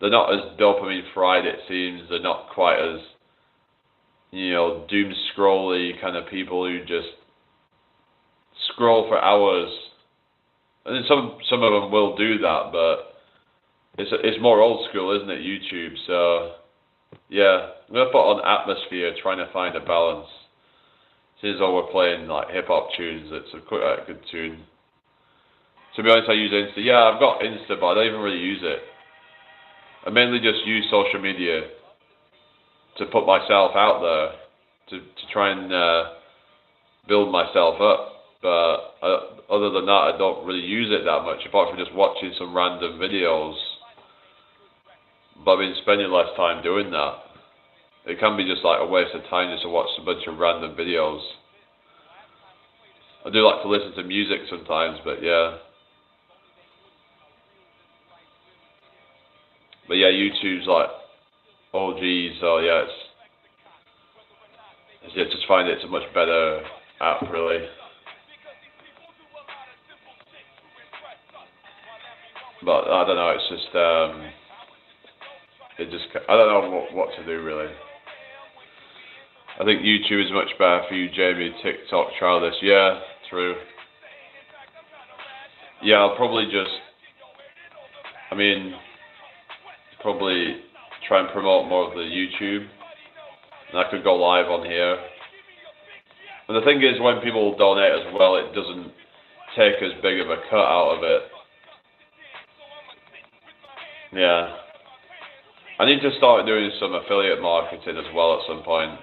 dopamine fried. It seems they're not quite as, you know, doom scrolly kind of people who just scroll for hours. And then some of them will do that, but it's more old school, isn't it? YouTube. So yeah, I'm gonna put on atmosphere, trying to find a balance. Since though we're playing like hip hop tunes, it's quite a good tune. To be honest, I use Insta. Yeah, I've got Insta, but I don't even really use it. I mainly just use social media to put myself out there, to try and build myself up. But other than that, I don't really use it that much, apart from just watching some random videos. But I've been spending less time doing that. It can be just like a waste of time just to watch a bunch of random videos. I do like to listen to music sometimes, but yeah. But yeah, YouTube's like OG, so yeah, just find it's a much better app, really. But I don't know, it's just I don't know what to do really. I think YouTube is much better for you, Jamie. TikTok, try this. Yeah, true. Yeah, I'll probably probably try and promote more of the YouTube, and I could go live on here. And the thing is, when people donate as well, it doesn't take as big of a cut out of it. Yeah. I need to start doing some affiliate marketing as well at some point.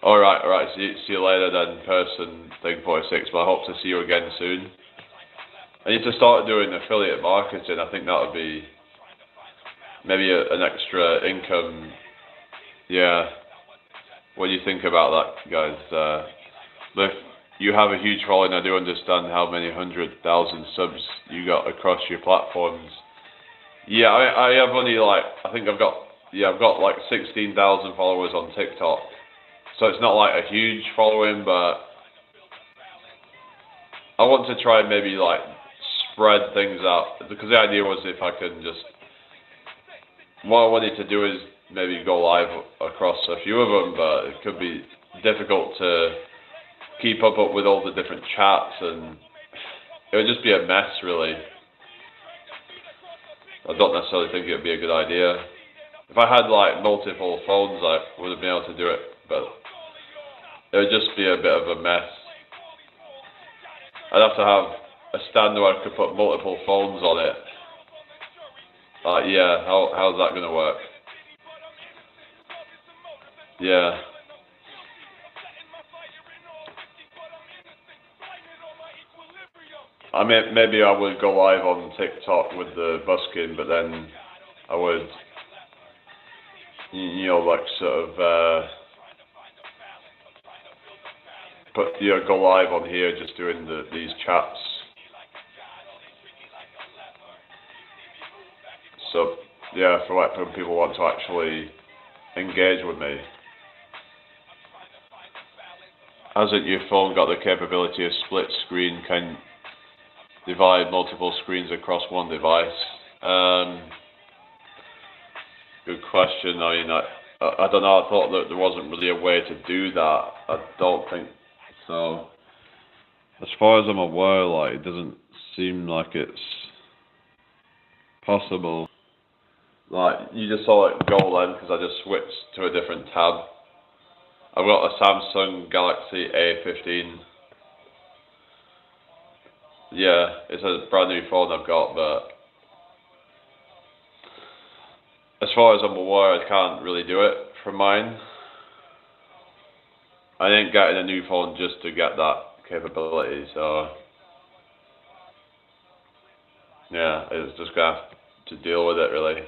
Alright, see you later then, person thing 46, but I hope to see you again soon. I need to start doing affiliate marketing. I think that would be maybe an extra income. Yeah. What do you think about that, guys? If you have a huge following, I do understand how many 100,000 subs you got across your platforms. Yeah, I have only like, I think I've got like 16,000 followers on TikTok. So it's not like a huge following, but I want to try and maybe like spread things out, because the idea was if I can just, what I wanted to do is maybe go live across a few of them, but it could be difficult to keep up with all the different chats, and it would just be a mess really. I don't necessarily think it would be a good idea. If I had like multiple phones, I would have been able to do it, but it would just be a bit of a mess. I'd have to have a stand where I could put multiple phones on it. Yeah, how's that going to work? Yeah. I mean, maybe I would go live on TikTok with the busking, but then I would, like sort of go live on here, just doing these chats. So yeah, for when people want to actually engage with me. Hasn't your phone got the capability of split screen? Can divide multiple screens across one device? Good question. I mean, I don't know. I thought that there wasn't really a way to do that. I don't think so. As far as I'm aware, like, it doesn't seem like it's possible. Like, you just saw it go then, because I just switched to a different tab. I've got a Samsung Galaxy A15. Yeah, it's a brand new phone I've got, but as far as I'm aware, I can't really do it from mine. I ain't getting a new phone just to get that capability, so yeah, it's just gonna have to deal with it, really.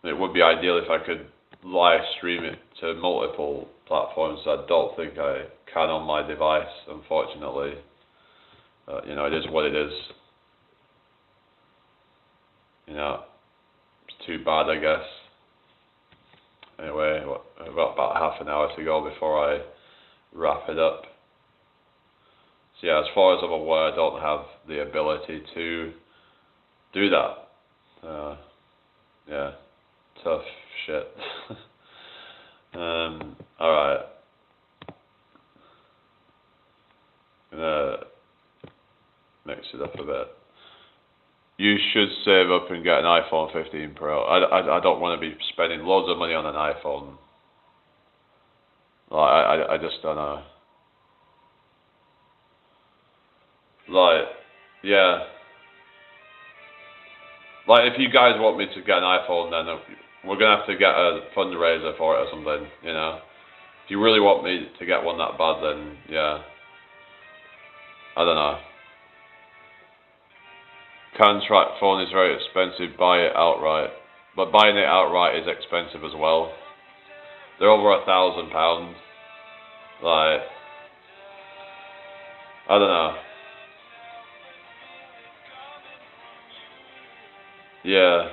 It would be ideal if I could live stream it to multiple platforms. I don't think I can on my device, unfortunately. It is what it is. It's too bad, I guess. Anyway, I've got about half an hour to go before I wrap it up. So yeah, as far as I'm aware, I don't have the ability to do that. Yeah, tough shit. Alright. Gonna mix it up a bit. You should save up and get an iPhone 15 Pro. I don't want to be spending loads of money on an iPhone. Like, I just don't know. Like, yeah. Like, if you guys want me to get an iPhone, then we're going to have to get a fundraiser for it or something, If you really want me to get one that bad, then, yeah. I don't know. Contract phone is very expensive, buy it outright. But buying it outright is expensive as well. They're over £1,000. Like, I don't know. Yeah.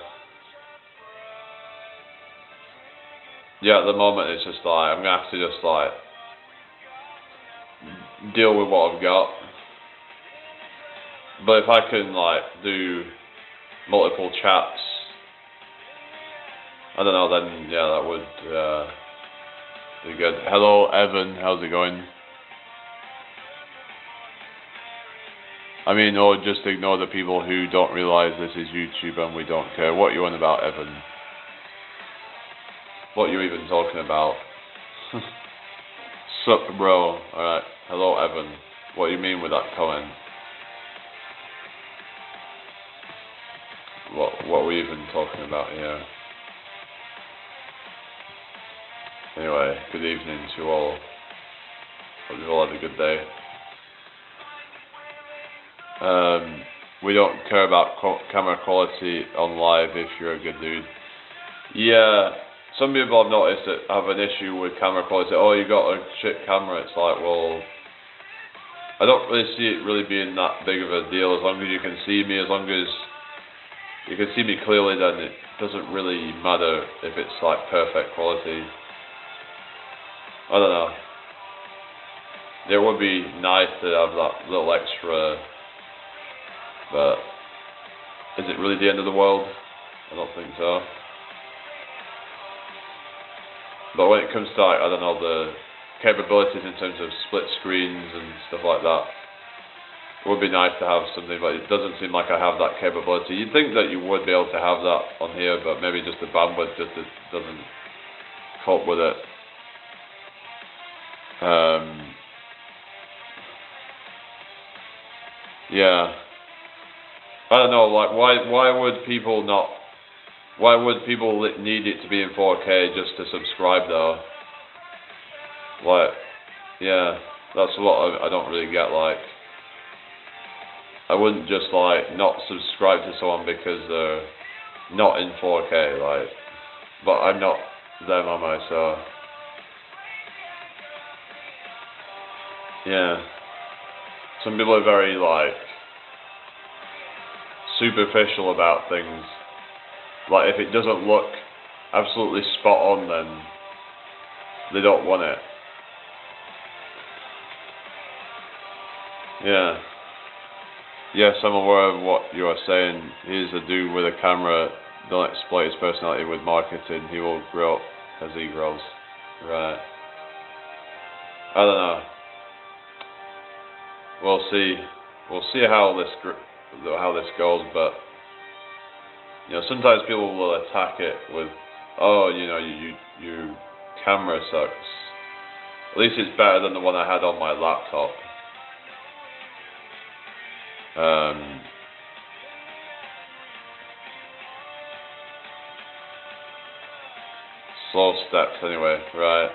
Yeah, at the moment it's just like, I'm going to have to just like, deal with what I've got. But if I can like, do multiple chats, I don't know, then yeah, that would be good. Hello Evan, how's it going? I mean, or just ignore the people who don't realise this is YouTube and we don't care. What you on about, Evan? What you even talking about? Sup, bro? Alright, hello Evan. What do you mean with that comment? What are we even talking about here? Anyway, good evening to all. Hope you've all had a good day. We don't care about camera quality on live if you're a good dude. Yeah, some people I've noticed that have an issue with camera quality. Oh, you got a shit camera. It's like, well, I don't really see it really being that big of a deal. As long as you can see me, as long as you can see me clearly, then it doesn't really matter if it's like perfect quality. I don't know. It would be nice to have that little extra, but is it really the end of the world? I don't think so. But when it comes to, like, I don't know, the capabilities in terms of split screens and stuff like that, it would be nice to have something, but it doesn't seem like I have that capability. You'd think that you would be able to have that on here, but maybe just the bandwidth just doesn't cope with it. Yeah. I don't know, like, why would people need it to be in 4K just to subscribe though? Like, yeah. That's what I don't really get. Like, I wouldn't just like not subscribe to someone because they're not in 4K. Like, but I'm not them, am I? So yeah, some people are very like superficial about things. Like, if it doesn't look absolutely spot on, then they don't want it. Yeah. Yes, I'm aware of what you are saying. Here's a dude with a camera. Don't exploit his personality with marketing. He will grow up as he grows. Right. I don't know. We'll see. We'll see how this goes. But sometimes people will attack it with, oh, your camera sucks. At least it's better than the one I had on my laptop. Slow steps anyway, right?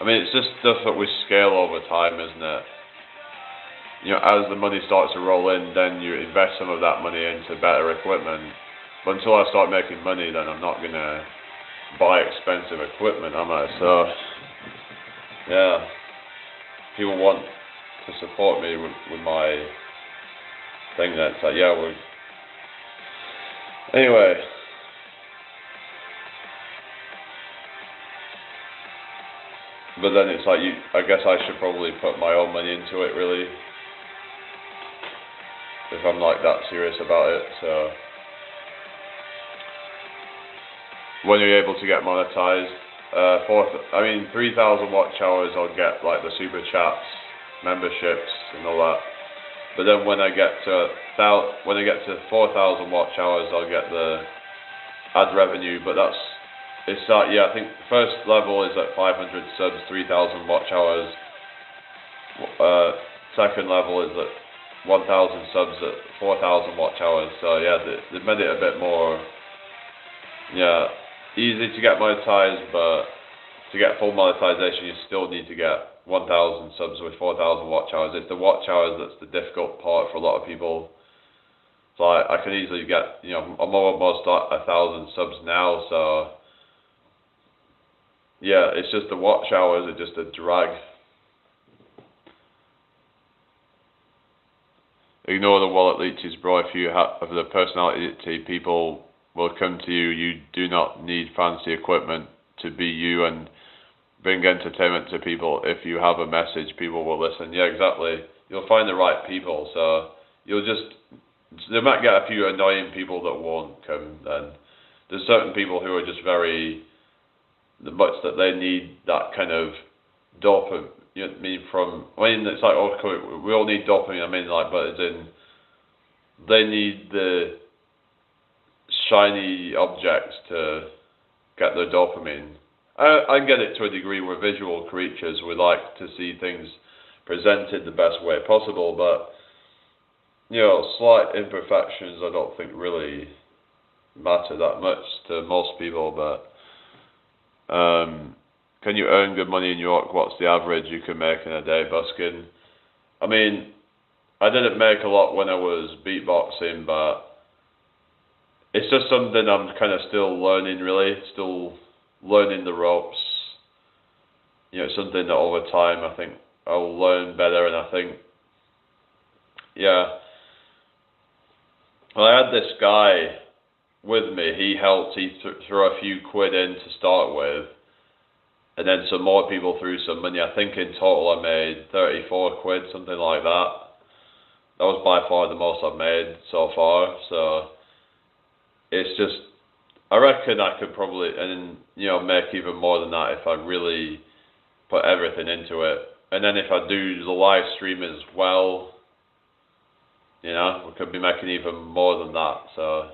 I mean, it's just stuff that we scale over time, isn't it? As the money starts to roll in, then you invest some of that money into better equipment. But until I start making money, then I'm not gonna buy expensive equipment, am I? So, yeah, people want to support me with my thing. That's like, yeah, anyway. But then it's like, I guess I should probably put my own money into it, really, if I'm like that serious about it. So when you're able to get monetized, 3,000 watch hours, I'll get like the super chats, memberships, and all that. But then when I get to 4,000 watch hours, I'll get the ad revenue. But I think the first level is at 500 subs, 3,000 watch hours. Second level is at 1,000 subs at 4,000 watch hours. So yeah, they made it a bit more, easy to get monetized, but to get full monetization, you still need to get 1,000 subs with 4,000 watch hours. It's the watch hours that's the difficult part for a lot of people. So I can easily get, I'm almost at 1,000 subs now, so yeah, it's just the watch hours are just a drag. Ignore the wallet leeches, bro. If you have the personality, people will come to you. You do not need fancy equipment to be you and bring entertainment to people. If you have a message, people will listen. Yeah, exactly. You'll find the right people. So they might get a few annoying people that won't come. Then there's certain people who are just much that they need that kind of dopamine. It's like, okay, we all need dopamine. But as in, they need the shiny objects to get their dopamine. I get it to a degree. We're visual creatures. We like to see things presented the best way possible, but slight imperfections I don't think really matter that much to most people. But can you earn good money in New York? What's the average you can make in a day busking? I mean, I didn't make a lot when I was beatboxing, but it's just something I'm kind of still learning, really. Still learning the ropes. Something that over time I think I'll learn better, and I think, well, I had this guy with me. He helped. He threw a few quid in to start with, and then some more people threw some money. I think in total I made 34 quid, something like that. That was by far the most I've made so far. So it's just, I reckon I could probably, make even more than that if I really put everything into it. And then if I do the live stream as well, we could be making even more than that. So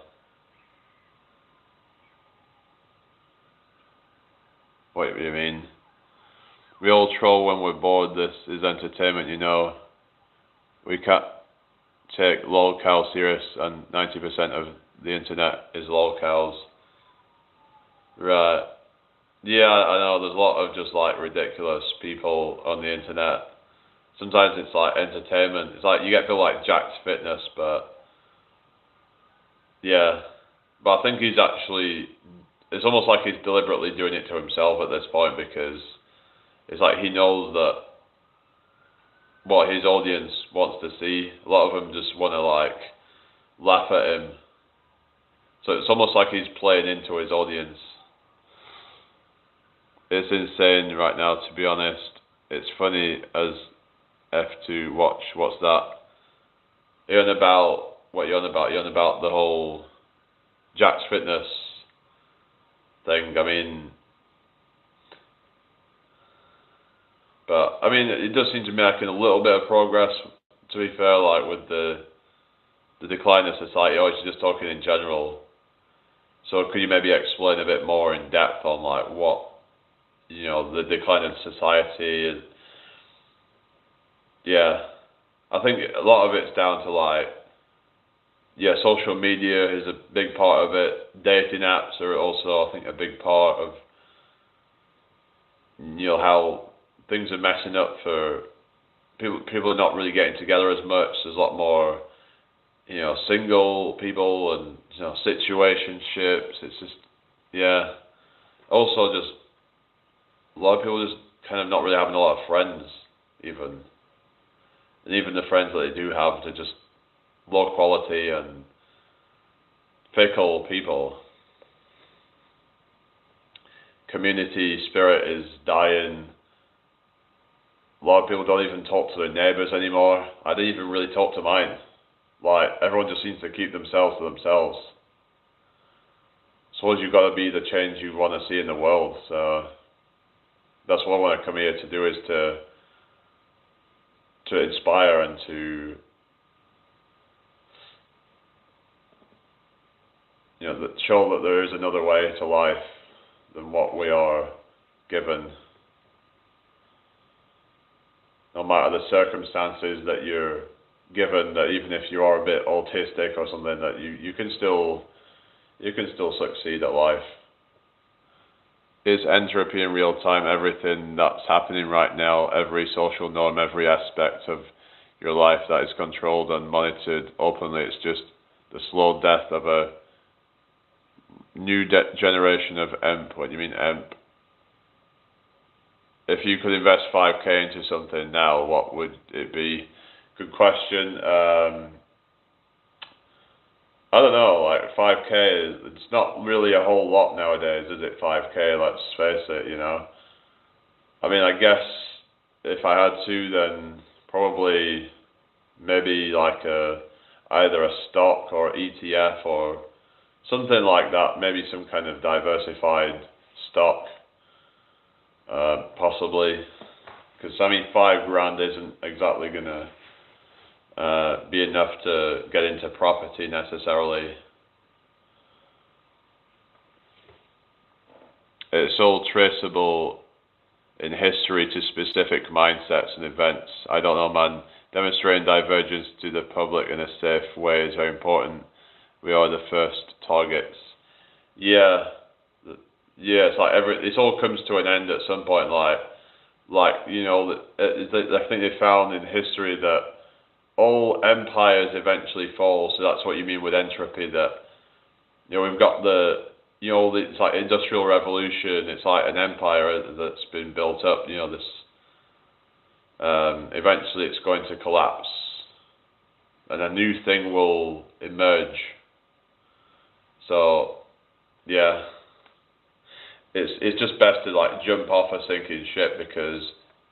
what do you mean? We all troll when we're bored. This is entertainment, We can't take lolcows serious, and 90% of the internet is lolcows. Right. Yeah, I know. There's a lot of just like ridiculous people on the internet. sometimes it's like entertainment. It's like you get people like Jack's Fitness, but yeah. But I think he's actually, it's almost like he's deliberately doing it to himself at this point, because it's like he knows that what his audience wants to see. A lot of them just want to like laugh at him. So it's almost like he's playing into his audience. It's insane right now, to be honest. It's funny as F to watch. What's that? You're on about, what you're on about? You're on about the whole Jack's Fitness thing. I mean, but I mean, it does seem to be making a little bit of progress, to be fair, like with the decline of society, or is she just talking in general? So could you maybe explain a bit more in depth on like what, you know, the decline of society is? Yeah, I think a lot of it's down to like, yeah, social media is a big part of it. Dating apps are also, I think, a big part of, you know, how things are messing up for people. People are not really getting together as much. There's a lot more, you know, single people and, you know, situationships. It's just, yeah. Also, just a lot of people just kind of not really having a lot of friends, even. And even the friends that they do have, they're just low quality and fickle people. Community spirit is dying. A lot of people don't even talk to their neighbours anymore. I don't even really talk to mine. Like, everyone just seems to keep themselves to themselves. Suppose you've got to be the change you want to see in the world. So that's what I want to come here to do, is to inspire and to, you know, show that there is another way to life than what we are given. No matter the circumstances that you're given, that even if you are a bit autistic or something, that you can still succeed at life. Is entropy in real time everything that's happening right now, every social norm, every aspect of your life that is controlled and monitored openly? It's just the slow death of a new generation of EMP. What do you mean EMP? If you could invest 5k into something now, what would it be? Good question. I don't know, like 5k, it's not really a whole lot nowadays, is it? 5k, let's face it, you know. I mean, I guess if I had to, then probably maybe like either a stock or ETF or something like that, maybe some kind of diversified stock, possibly. Because, I mean, 5 grand isn't exactly going to be enough to get into property necessarily. It's all traceable in history to specific mindsets and events. I don't know, man. Demonstrating divergence to the public in a safe way is very important. We are the first targets. Yeah, it's like it all comes to an end at some point. Like you know, I think they found in history that all empires eventually fall. So that's what you mean with entropy. That, you know, we've got it's like industrial revolution. It's like an empire that's been built up. You know, this eventually it's going to collapse, and a new thing will emerge. So, yeah, it's just best to like jump off a sinking ship, because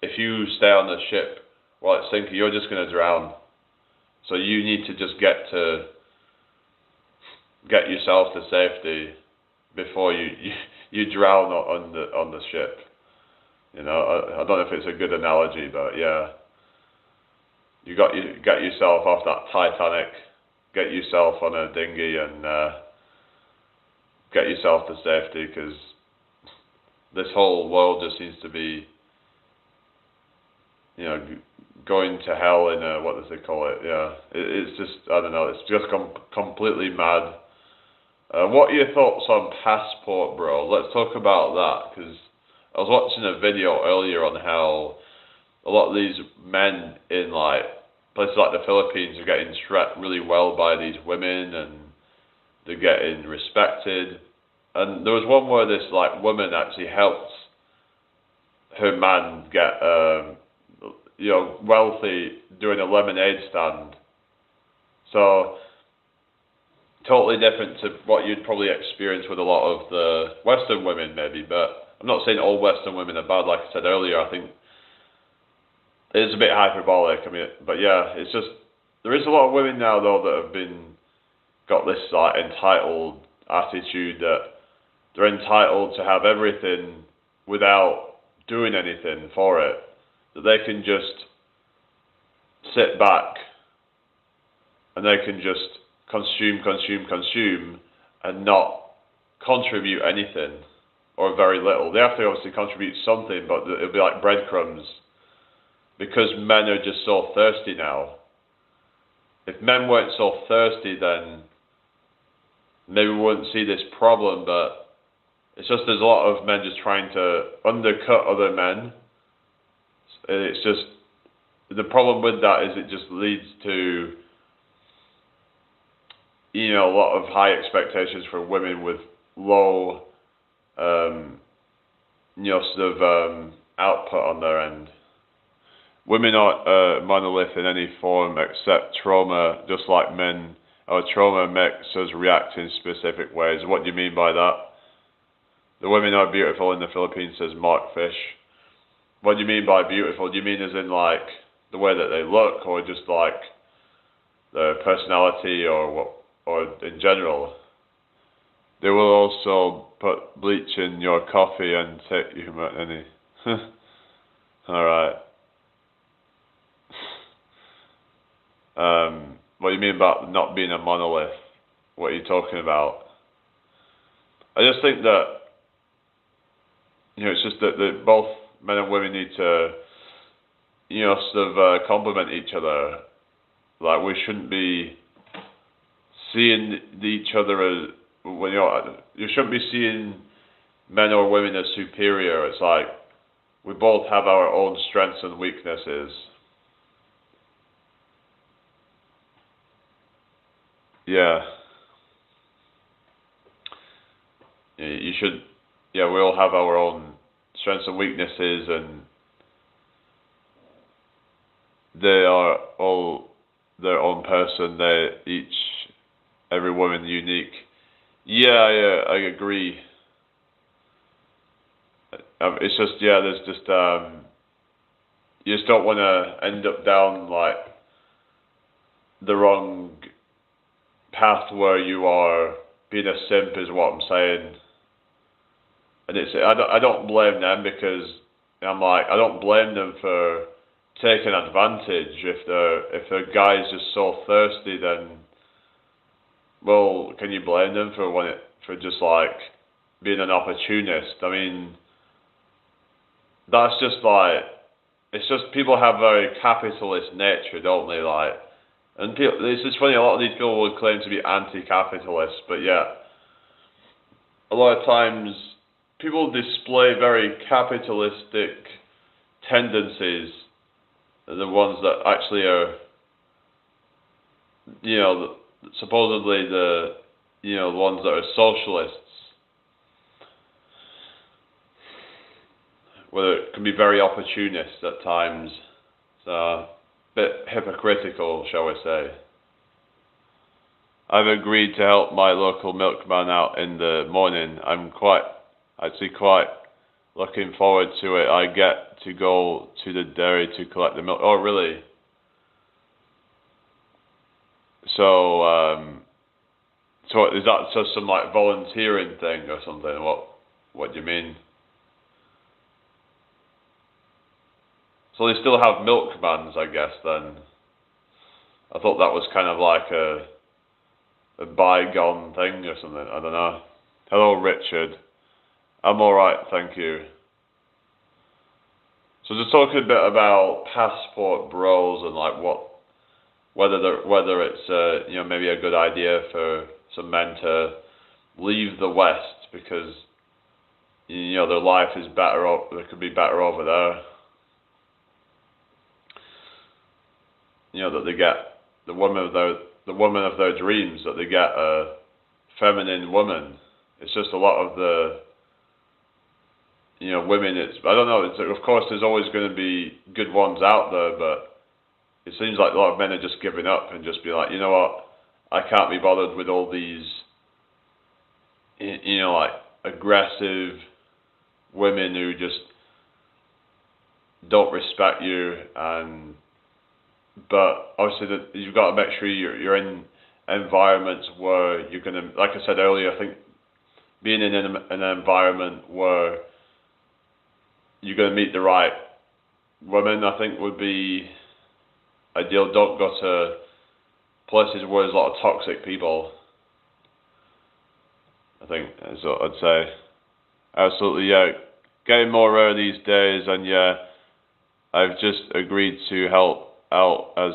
if you stay on the ship while it's sinking, you're just going to drown. So you need to just get yourself to safety before you drown on the ship. You know, I don't know if it's a good analogy, but yeah, you get yourself off that Titanic, get yourself on a dinghy, and get yourself to safety, because this whole world just seems to be, you know, going to hell in a, what does they call it? Yeah, it's just, I don't know, it's just completely mad. What are your thoughts on Passport, bro? Let's talk about that, because I was watching a video earlier on how a lot of these men in like places like the Philippines are getting treated really well by these women, and they're getting respected. And there was one where this like woman actually helped her man get wealthy doing a lemonade stand. So totally different to what you'd probably experience with a lot of the Western women maybe, but I'm not saying all Western women are bad. Like I said earlier, I think it is a bit hyperbolic. I mean, but yeah, it's just there is a lot of women now though that have got this like entitled attitude that they're entitled to have everything without doing anything for it. That they can just sit back and they can just consume and not contribute anything or very little. They have to obviously contribute something, but it'll be like breadcrumbs because men are just so thirsty now. If men weren't so thirsty, then maybe we wouldn't see this problem, but it's just there's a lot of men just trying to undercut other men. It's just, the problem with that is it just leads to, a lot of high expectations for women with low, output on their end. Women aren't a monolith in any form except trauma, just like men. Our trauma makes us react in specific ways. What do you mean by that? The women are beautiful in the Philippines, says Mark Fish. What do you mean by beautiful? Do you mean as in like the way that they look, or just like their personality, or in general? They will also put bleach in your coffee and take you any. Alright. What do you mean about not being a monolith? What are you talking about? I just think that, it's just that both men and women need to, complement each other. Like, we shouldn't be seeing each other as, you shouldn't be seeing men or women as superior. It's like, we both have our own strengths and weaknesses. Yeah. You should, we all have our own strengths and weaknesses, and they are all their own person. Every woman unique. Yeah, I agree. It's just, there's just, you just don't want to end up down like the wrong path where you are being a simp, is what I'm saying. And I don't blame them, because I'm like, I don't blame them for taking advantage. If the guy's just so thirsty, then, well, can you blame them for just like being an opportunist? I mean, that's just like, it's just people have very capitalist nature, don't they? Like, and it's just funny, a lot of these people would claim to be anti-capitalist, but yeah, a lot of times people display very capitalistic tendencies, the ones that actually are, supposedly the ones that are socialists, where it can be very opportunist at times. So, a bit hypocritical, shall we say. I've agreed to help my local milkman out in the morning. I'm quite looking forward to it. I get to go to the dairy to collect the milk. Oh, really? So is that just some like volunteering thing or something? What do you mean? So they still have milkmans, I guess, then. I thought that was kind of like a bygone thing or something. I don't know. Hello, Richard. I'm alright, thank you. So just talking a bit about passport bros and like whether it's maybe a good idea for some men to leave the West because their life is better. They could be better over there. that they get the woman of their dreams, that they get a feminine woman. It's just a lot of the women. I don't know. Of course, there's always going to be good ones out there, but it seems like a lot of men are just giving up and just be like, you know what, I can't be bothered with all these, like aggressive women who just don't respect you. But obviously you've got to make sure you're in environments where you're going to, like I said earlier, I think being in an environment where you're going to meet the right women, I think would be ideal. Don't go to places where there's a lot of toxic people. I think that's what I'd say. Absolutely, yeah. Getting more rare these days, and yeah, I've just agreed to help out as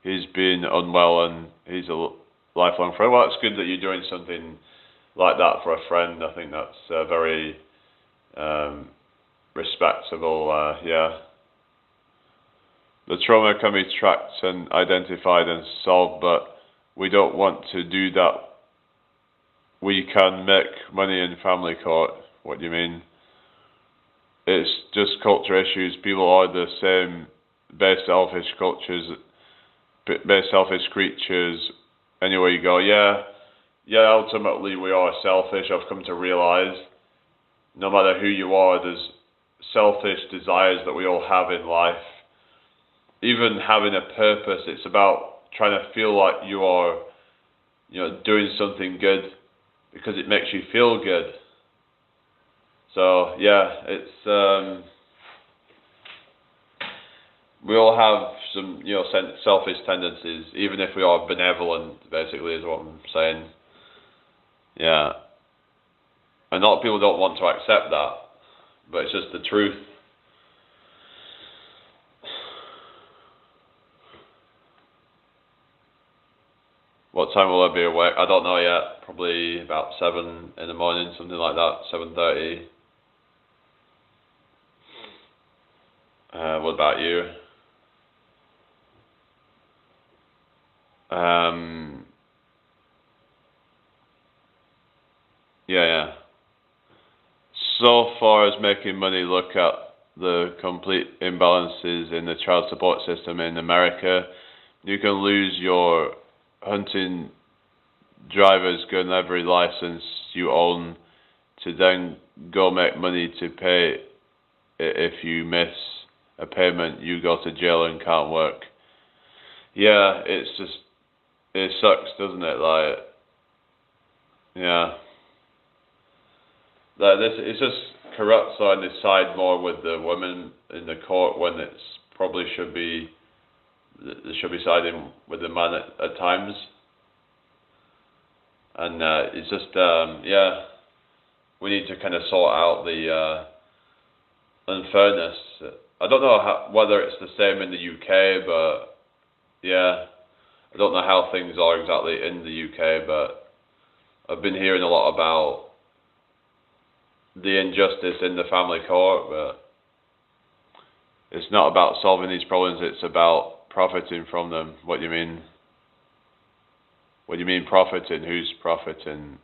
he's been unwell and he's a lifelong friend. Well, it's good that you're doing something like that for a friend. I think that's very respectable. Yeah. The trauma can be tracked and identified and solved, but we don't want to do that. We can make money in family court. What do you mean? It's just culture issues. People are the same base selfish cultures, base selfish creatures. Anywhere you go, yeah, ultimately we are selfish. I've come to realize no matter who you are, there's selfish desires that we all have in life. Even having a purpose, it's about trying to feel like you are, doing something good because it makes you feel good. So yeah, it's we all have some, selfish tendencies, even if we are benevolent. Basically, is what I'm saying. Yeah, and a lot of people don't want to accept that, but it's just the truth. What time will I be awake? I don't know yet. Probably about 7 in the morning, something like that. 7:30. What about you? Yeah. So far as making money, look at the complete imbalances in the child support system in America. You can lose your hunting driver's gun every license you own to then go make money to pay if you miss a payment. You go to jail and can't work. Yeah, it sucks, doesn't it? Like, yeah. Like this, it's just corrupt. So I decide more with the women in the court when they should be siding with the man at times. And it's just, we need to kind of sort out the unfairness. I don't know whether it's the same in the UK, but yeah, I don't know how things are exactly in the UK, but I've been hearing a lot about the injustice in the family court, but it's not about solving these problems, it's about profiting from them. What do you mean? What do you mean profiting? Who's profiting?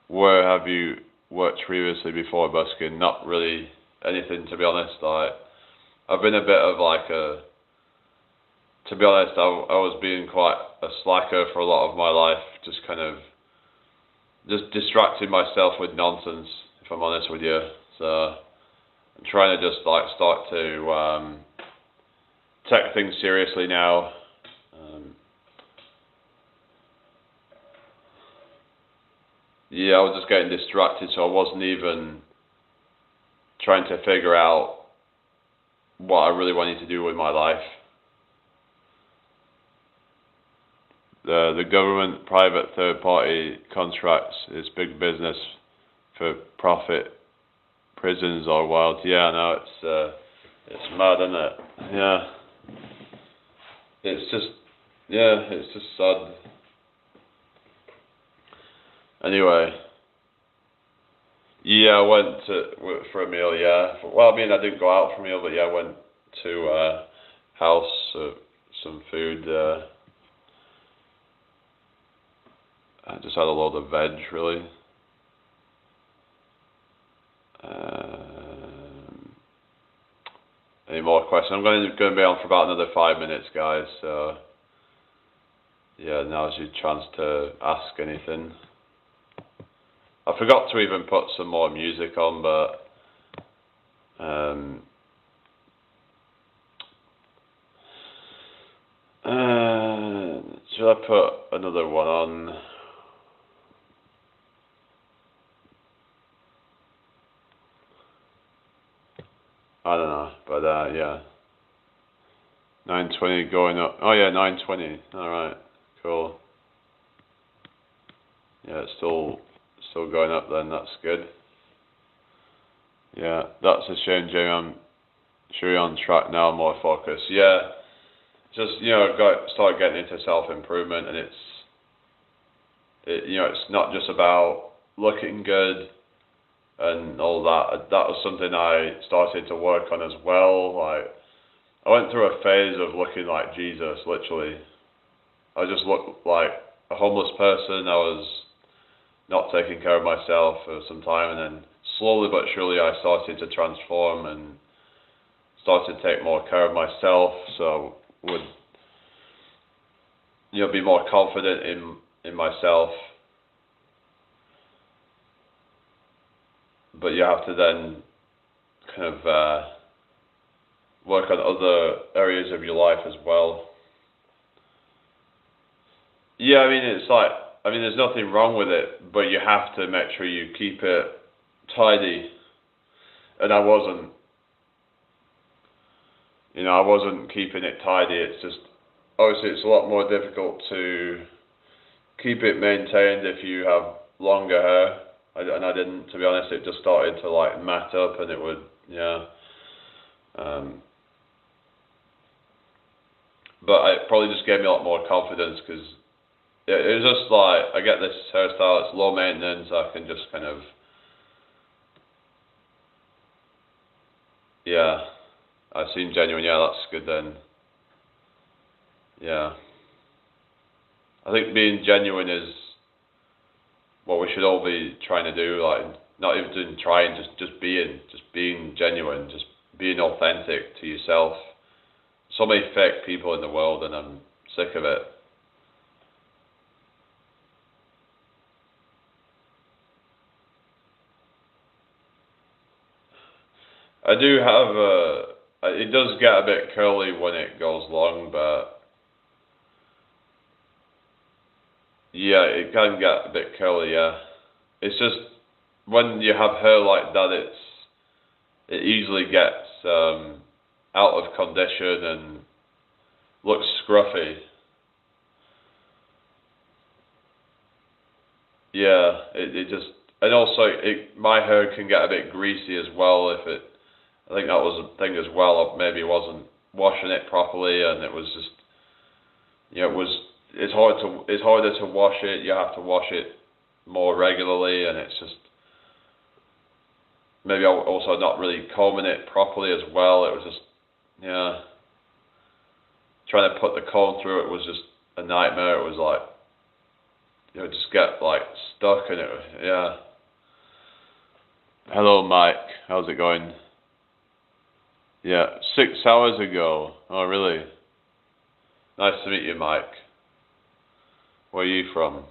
Where have you worked previously before busking? Not really anything, to be honest. Like, I've been a bit of like to be honest, I was being quite a slacker for a lot of my life, just kind of just distracting myself with nonsense, if I'm honest with you. So I'm trying to just like start to take things seriously now. Yeah, I was just getting distracted, so I wasn't even trying to figure out what I really wanted to do with my life. The government, private, third-party contracts is big business for profit. Prisons are wild. Yeah, no, it's mad, isn't it? Yeah. It's just sad. Anyway. Yeah, I went for a meal, yeah. Well, I mean, I didn't go out for a meal, but yeah, I went to house, some food. I just had a load of veg, really. Any more questions? I'm going to be on for about another 5 minutes, guys. So yeah, now's your chance to ask anything. I forgot to even put some more music on, but should I put another one on? I don't know, but yeah. 9:20 going up. Oh yeah, 9:20. All right, cool. Yeah, it's still going up then. That's good. Yeah, that's a shame, Jamie. I'm sure you're on track now, more focused. Yeah, just start getting into self-improvement, and it's not just about looking good and all that. That was something I started to work on as well. Like, I went through a phase of looking like Jesus, literally. I just looked like a homeless person. I was not taking care of myself for some time, and then slowly but surely I started to transform and started to take more care of myself, so would be more confident in myself. But you have to then kind of work on other areas of your life as well. Yeah, I mean, there's nothing wrong with it, but you have to make sure you keep it tidy. And I wasn't keeping it tidy. It's just, obviously it's a lot more difficult to keep it maintained if you have longer hair. And I didn't, to be honest. It just started to like mat up, and it would, yeah. But it probably just gave me a lot more confidence, because it was just like, I get this hairstyle, it's low maintenance, I can just kind of, yeah, I seem genuine. Yeah, that's good then. Yeah, I think being genuine is what we should all be trying to do. Like, not even trying, just being genuine, just being authentic to yourself. So many fake people in the world, and I'm sick of it. I do have it does get a bit curly when it goes long, but yeah, it can get a bit curly, yeah. It's just, when you have hair like that, it easily gets out of condition and looks scruffy. Yeah, it just, and also my hair can get a bit greasy as well if it. I think that was a thing as well. Maybe I wasn't washing it properly, and it was just, it's harder to wash it. You have to wash it more regularly, and it's just, maybe I also not really combing it properly as well. It was just, yeah, trying to put the comb through it was just a nightmare. It was like, just get like stuck in it. Yeah. Hello, Mike. How's it going? Yeah, 6 hours ago. Oh, really? Nice to meet you, Mike. Where are you from?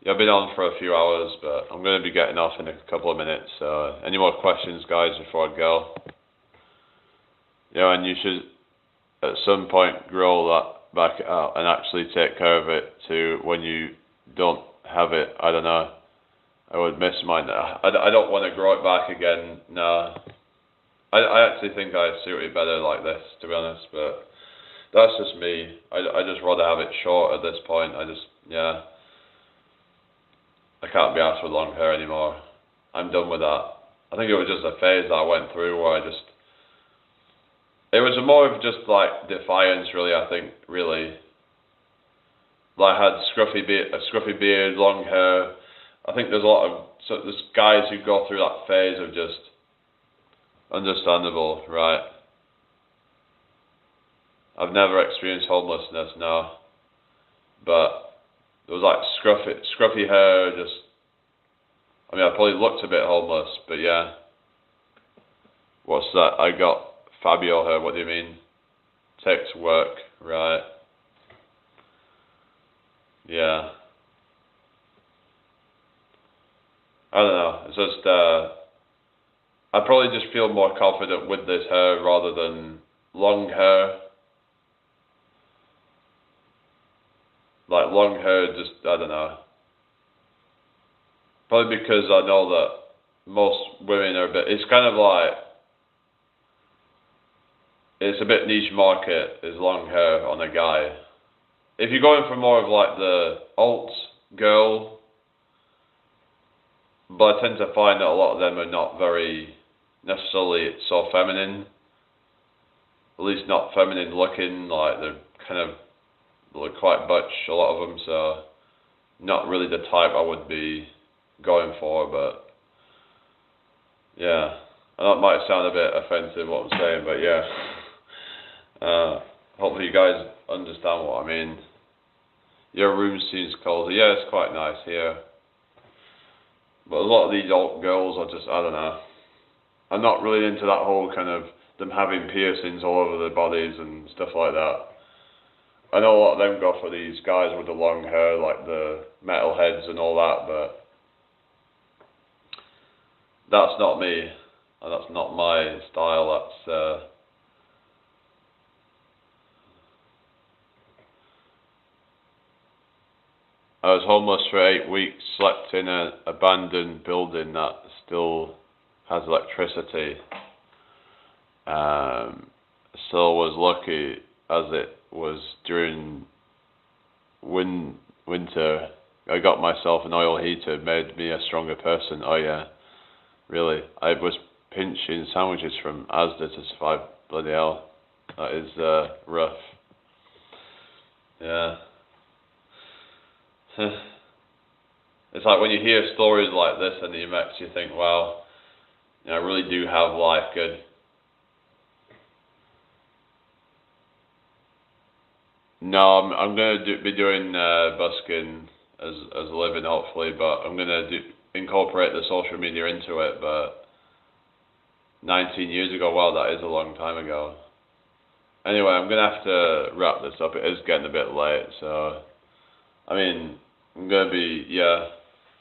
Yeah, I've been on for a few hours, but I'm going to be getting off in a couple of minutes. Any more questions, guys, before I go? Yeah, and you should, at some point, grow that back out and actually take care of it too when you don't have it. I don't know. I would miss mine. I don't want to grow it back again. No. I actually think I suit it better like this, to be honest, but that's just me. I just rather have it short at this point. Yeah. I can't be asked with long hair anymore. I'm done with that. I think it was just a phase that I went through where it was more of just like defiance, really, I think, really. Like, I had a scruffy beard, long hair. I think there's there's guys who go through that phase of just, understandable, right? I've never experienced homelessness, no. But it was like scruffy hair, just, I mean, I probably looked a bit homeless, but yeah. What's that? I got Fabio hair, what do you mean? Takes work, right. Yeah. I don't know, it's just, I probably just feel more confident with this hair rather than long hair. Like long hair, just, I don't know. Probably because I know that most women are a bit, it's kind of like, it's a bit niche market, is long hair on a guy. If you're going for more of like the alt girl, but I tend to find that a lot of them are not very necessarily so feminine. At least not feminine looking, like they're kind of look quite butch, a lot of them, so not really the type I would be going for, but yeah. And that might sound a bit offensive what I'm saying, but yeah. Hopefully you guys understand what I mean. Your room seems cozy. Yeah, it's quite nice here. But a lot of these alt girls are just, I don't know. I'm not really into that whole kind of them having piercings all over their bodies and stuff like that. I know a lot of them go for these guys with the long hair, like the metalheads and all that, but that's not me. And that's not my style. That's I was homeless for 8 weeks, slept in an abandoned building that still has electricity. So was lucky as it was during winter. I got myself an oil heater, made me a stronger person. Oh yeah, really. I was pinching sandwiches from Asda to survive. Bloody hell. That is rough. Yeah. It's like when you hear stories like this and it makes you think, wow, I really do have life good. No, I'm gonna be doing busking as a living hopefully, but I'm gonna incorporate the social media into it. But 19 years ago, wow, that is a long time ago. Anyway, I'm gonna have to wrap this up. It is getting a bit late, so I mean, I'm gonna be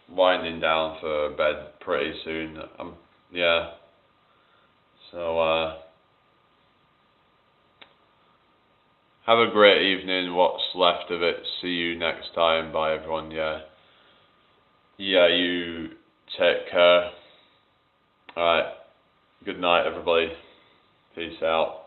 winding down for bed pretty soon. Yeah. So have a great evening. What's left of it. See you next time. Bye everyone. Yeah. Yeah. You take care. All right. Good night, everybody. Peace out.